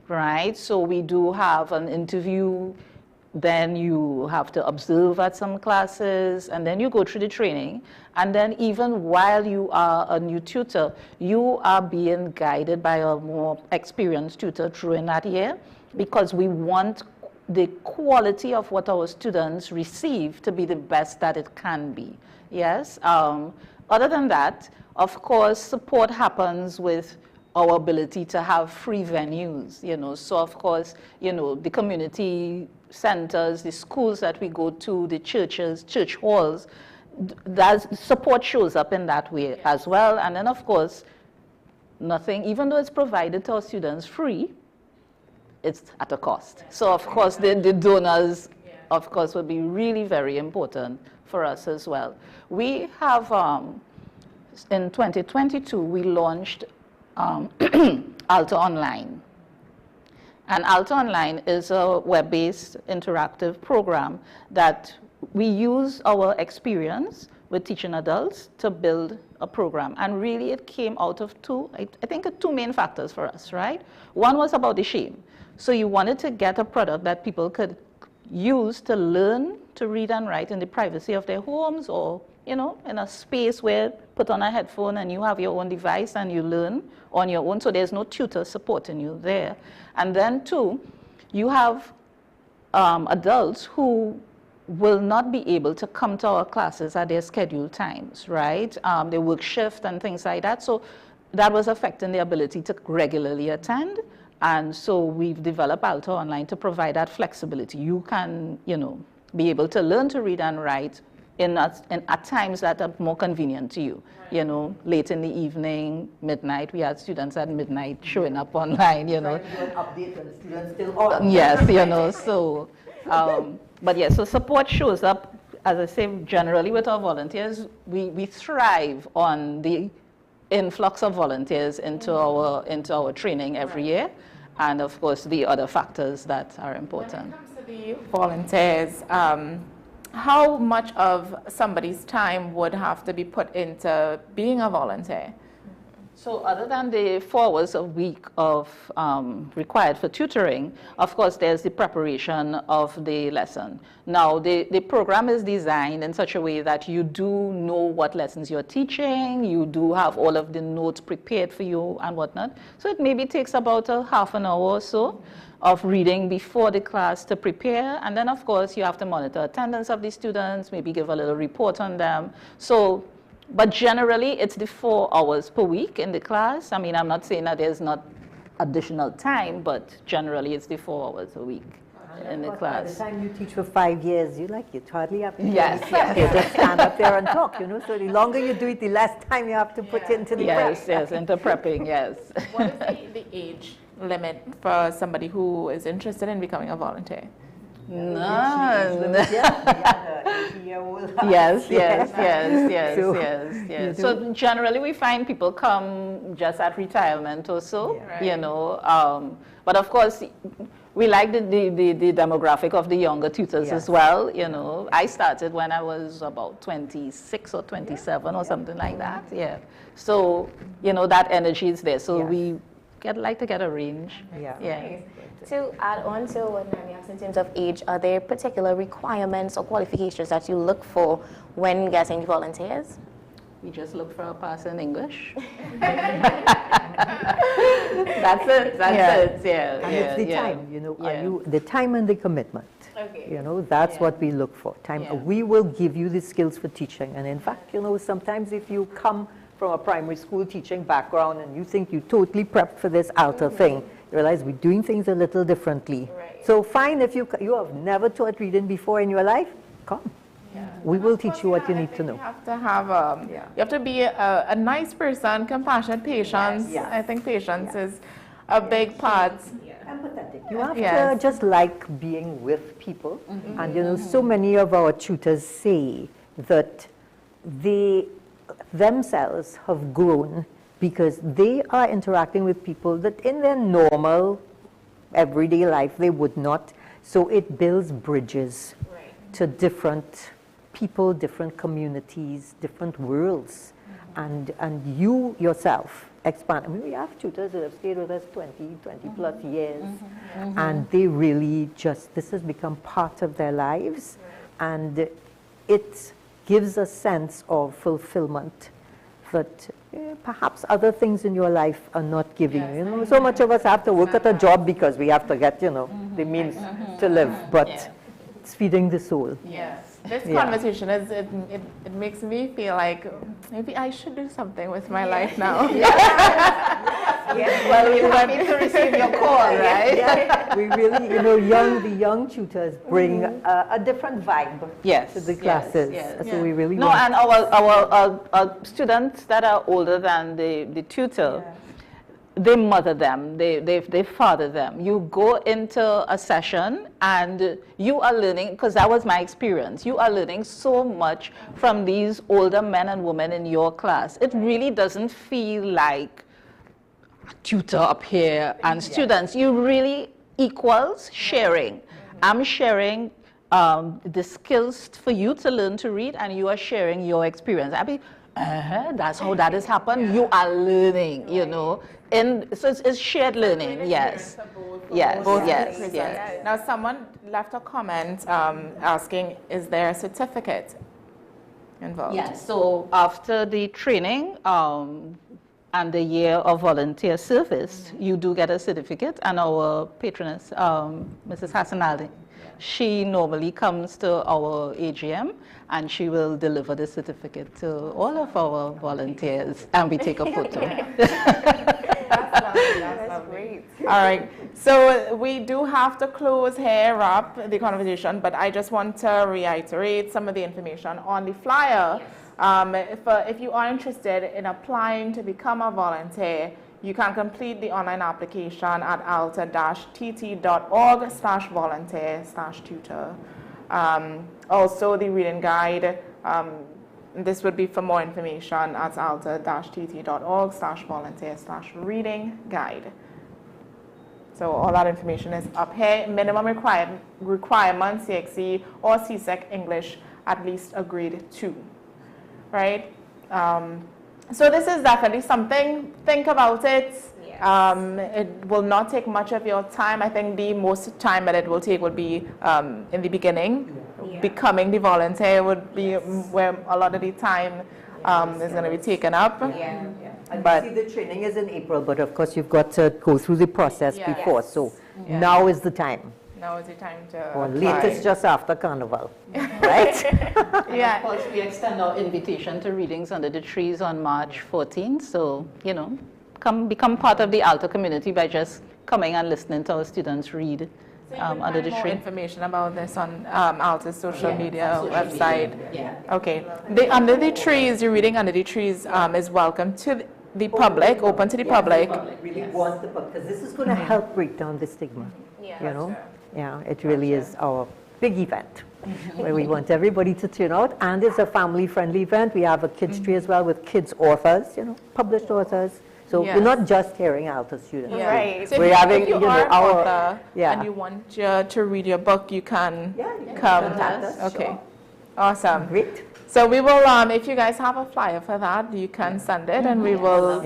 right? So we do have an interview, then you have to observe at some classes, and then you go through the training. And then even while you are a new tutor, you are being guided by a more experienced tutor during that year, because we want the quality of what our students receive to be the best that it can be, yes? Other than that, of course, support happens with our ability to have free venues, you know. So of course, you know, the community centers, the schools that we go to, the churches, church halls, that support shows up in that way as well. And then of course, nothing, even though it's provided to our students free, it's at a cost. So of course, the donors, of course, will be really very important for us as well. We have, in 2022, we launched ALTA Online. And ALTA Online is a web-based interactive program that we use our experience with teaching adults to build a program. And really it came out of I think two main factors for us, right? One was about the shame. So you wanted to get a product that people could use to learn to read and write in the privacy of their homes, or, you know, in a space where put on a headphone and you have your own device and you learn on your own, so there's no tutor supporting you there. And then two, you have adults who will not be able to come to our classes at their scheduled times, right? They work shift and things like that. So that was affecting their ability to regularly attend. And so we've developed ALTA Online to provide that flexibility. You can, you know, be able to learn to read and write at times that are more convenient to you. Right. You know, late in the evening, midnight. We had students at midnight showing up online, you know. Update when the students still on. Yes, you know, so, but yeah, so support shows up, as I say, generally with our volunteers. We thrive on the influx of volunteers into our training every year, and of course the other factors that are important. When it comes to the volunteers, how much of somebody's time would have to be put into being a volunteer? So other than the 4 hours a week of required for tutoring, of course, there's the preparation of the lesson. Now, the program is designed in such a way that you do know what lessons you're teaching, you do have all of the notes prepared for you and whatnot. So it maybe takes about a half an hour or so of reading before the class to prepare. And then, of course, you have to monitor attendance of the students, maybe give a little report on them. So, but generally, it's the 4 hours per week in the class. I mean, I'm not saying that there's not additional time, but generally, it's the 4 hours a week in the class. By the time you teach for 5 years, you hardly have to do yes. anything. You just stand up there and talk, you know. So the longer you do it, the less time you have to put into the prep. Yes, into prepping, yes. What is the age limit for somebody who is interested in becoming a volunteer? None. Yes. So generally we find people come just at retirement or so, you know. But of course, we like the demographic of the younger tutors as well, you know. I started when I was about 26 or 27 or something like that, So, you know, that energy is there. So we like to get a range. To add on to what Nami asked in terms of age, are there particular requirements or qualifications that you look for when getting volunteers? We just look for a pass in English. That's it. And it's the time, you know, the time and the commitment. You know, that's what we look for. Time. We will give you the skills for teaching. And in fact, you know, sometimes if you come from a primary school teaching background and you think you totally prepped for this ALTA thing, you realize we're doing things a little differently. So fine if you have never taught reading before in your life, come. We will teach you what you need to know. You have to have you have to be a nice person, compassionate, patience. I think patience is a big part. Empathetic. You have to just like being with people. And you know, so many of our tutors say that they themselves have grown because they are interacting with people that in their normal everyday life they would not. So it builds bridges to different people, different communities, different worlds. And you yourself expand. I mean, we have tutors that have stayed with us 20 plus years. And they really just, this has become part of their lives. And it gives a sense of fulfillment that perhaps other things in your life are not giving you. You know, so much of us have to work at a job because we have to get, you know, the means to live, but it's feeding the soul. Yes. This conversation is, it makes me feel like maybe I should do something with my life now. Well, we're happy to receive your call, right? We really, you know, the young tutors bring a different vibe to the classes. So we really want and our students that are older than the tutor, they mother them, they father them. You go into a session and you are learning, because that was my experience, you are learning so much from these older men and women in your class. It really doesn't feel like a tutor up here and students. You really equals sharing. I'm sharing the skills for you to learn to read, and you are sharing your experience. I mean, that's how that has happened. You are learning, you know. And so it's shared learning, yes. Now, someone left a comment asking, is there a certificate involved? Yes, so after the training and the year of volunteer service, you do get a certificate, and our patroness, Mrs. Hassanali, she normally comes to our AGM and she will deliver the certificate to all of our volunteers, and we take a photo. That's great. All right, so we do have to close here up the conversation, but I just want to reiterate some of the information on the flyer. If you are interested in applying to become a volunteer, you can complete the online application at alta-tt.org/volunteer/tutor. Also, the reading guide, this would be for more information at alta-tt.org/volunteer/reading guide. So all that information is up here. Minimum requirements, CXE or CSEC English, at least a grade 2, right? So this is definitely something, think about it. It will not take much of your time. I think the most time that it will take would be in the beginning. Becoming the volunteer would be where a lot of the time is going to be taken up. But see, the training is in April, but of course you've got to go through the process before. So now is the time. Now is the time to or latest just after Carnival, right? Of course, we extend our invitation to readings under the trees on March 14th. So, you know, become part of the Alta community by just coming and listening to our students read under the tree. Information about this on Alta's social media website. Okay. Under the trees, your reading under the trees is welcome to the public, open to the public. Really want the public, because this is going to help break down the stigma. You know, it really is our big event where we want everybody to turn out, and it's a family-friendly event. We have a kids tree as well with kids authors, you know, published authors. So we're not just hearing Alta students. Right. So we're having, if you know, are an our author and you want to read your book, you can come. Okay. Awesome. Great. So we will, if you guys have a flyer for that, you can send it, and we will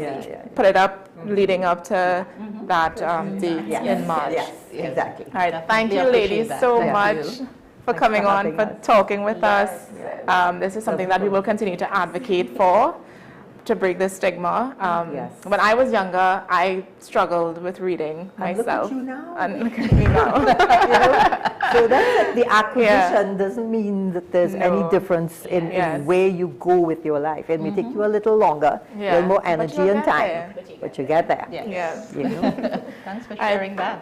put it up leading up to that date in March. Yes, exactly. All right. Thank you, ladies, so much for coming on, for talking with us. This is something that we will continue to advocate for, to break the stigma. When I was younger, I struggled with reading myself. Look at you now. And look at me now. So that's it. The acquisition doesn't mean that there's any difference in where you go with your life. It may take you a little longer, a little more energy and time, but you get there. Yes. You know? Thanks for sharing that.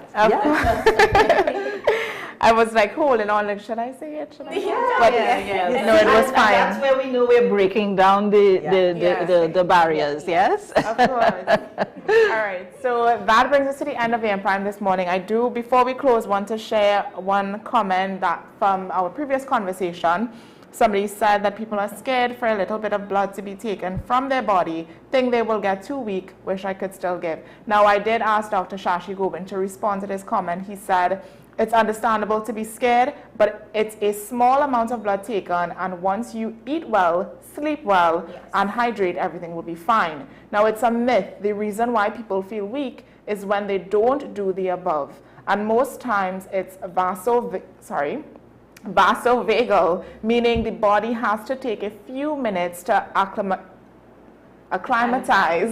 I was like holding on, like, should I say it? Should I? But No, it was fine. That's where we know we're breaking down the barriers, yes? Of course. All right, so that brings us to the end of AM Prime this morning. I do, before we close, want to share one comment that from our previous conversation. Somebody said that people are scared for a little bit of blood to be taken from their body, think they will get too weak, wish I could still give. Now, I did ask Dr. Shashi Gobin to respond to this comment. He said, it's understandable to be scared, but it's a small amount of blood taken, and once you eat well, sleep well, and hydrate, everything will be fine. Now, it's a myth. The reason why people feel weak is when they don't do the above. And most times it's vasovagal, meaning the body has to take a few minutes to acclimatize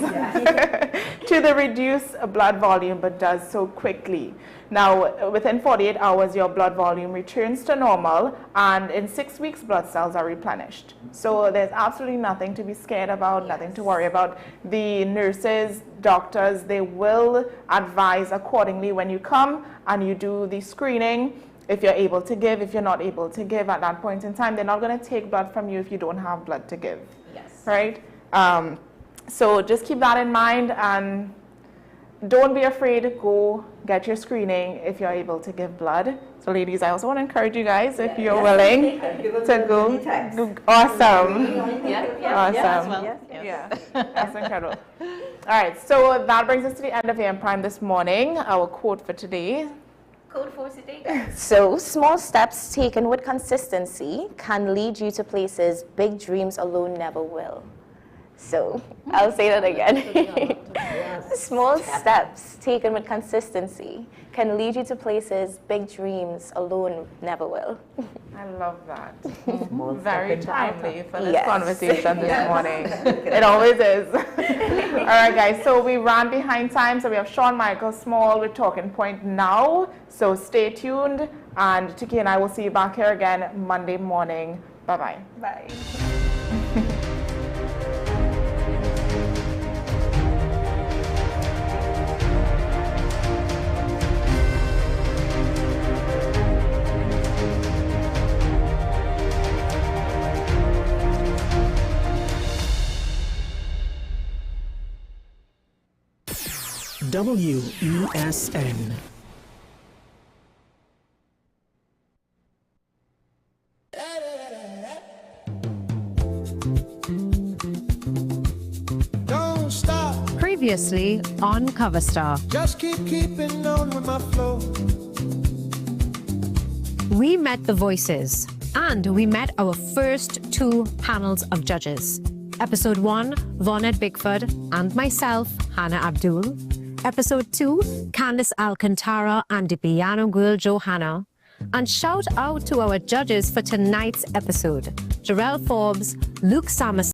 to the reduced blood volume, but does so quickly. Now, within 48 hours, your blood volume returns to normal, and in 6 weeks, blood cells are replenished. So there's absolutely nothing to be scared about, nothing to worry about. The nurses, doctors, they will advise accordingly when you come and you do the screening. If you're able to give, if you're not able to give at that point in time, they're not going to take blood from you if you don't have blood to give. Yes. Right? So just keep that in mind, and don't be afraid. Go get your screening if you're able to give blood. So ladies, I also want to encourage you guys, if you're willing to go. Awesome. Awesome. That's incredible. All right, so that brings us to the end of AM Prime this morning. Our quote for today. Code for today. So, small steps taken with consistency can lead you to places big dreams alone never will. So, I'll say that again. Small steps taken with consistency can lead you to places big dreams alone never will. I love that. Very timely for this conversation this morning. It always is. All right, guys, so we ran behind time. So we have Sean Michael Small with Talking Point now. So stay tuned, and Tiki and I will see you back here again Monday morning. Bye-bye. Bye. WESN. Don't stop. Previously on Cover Star. Just keeping on with my flow. We met the voices, and we met our first 2 panels of judges. Episode 1, Vonette Bickford and myself, Hannah Abdul. Episode 2, Candice Alcantara and the piano girl Johanna. And shout out to our judges for tonight's episode, Jarrell Forbes, Luke Samus.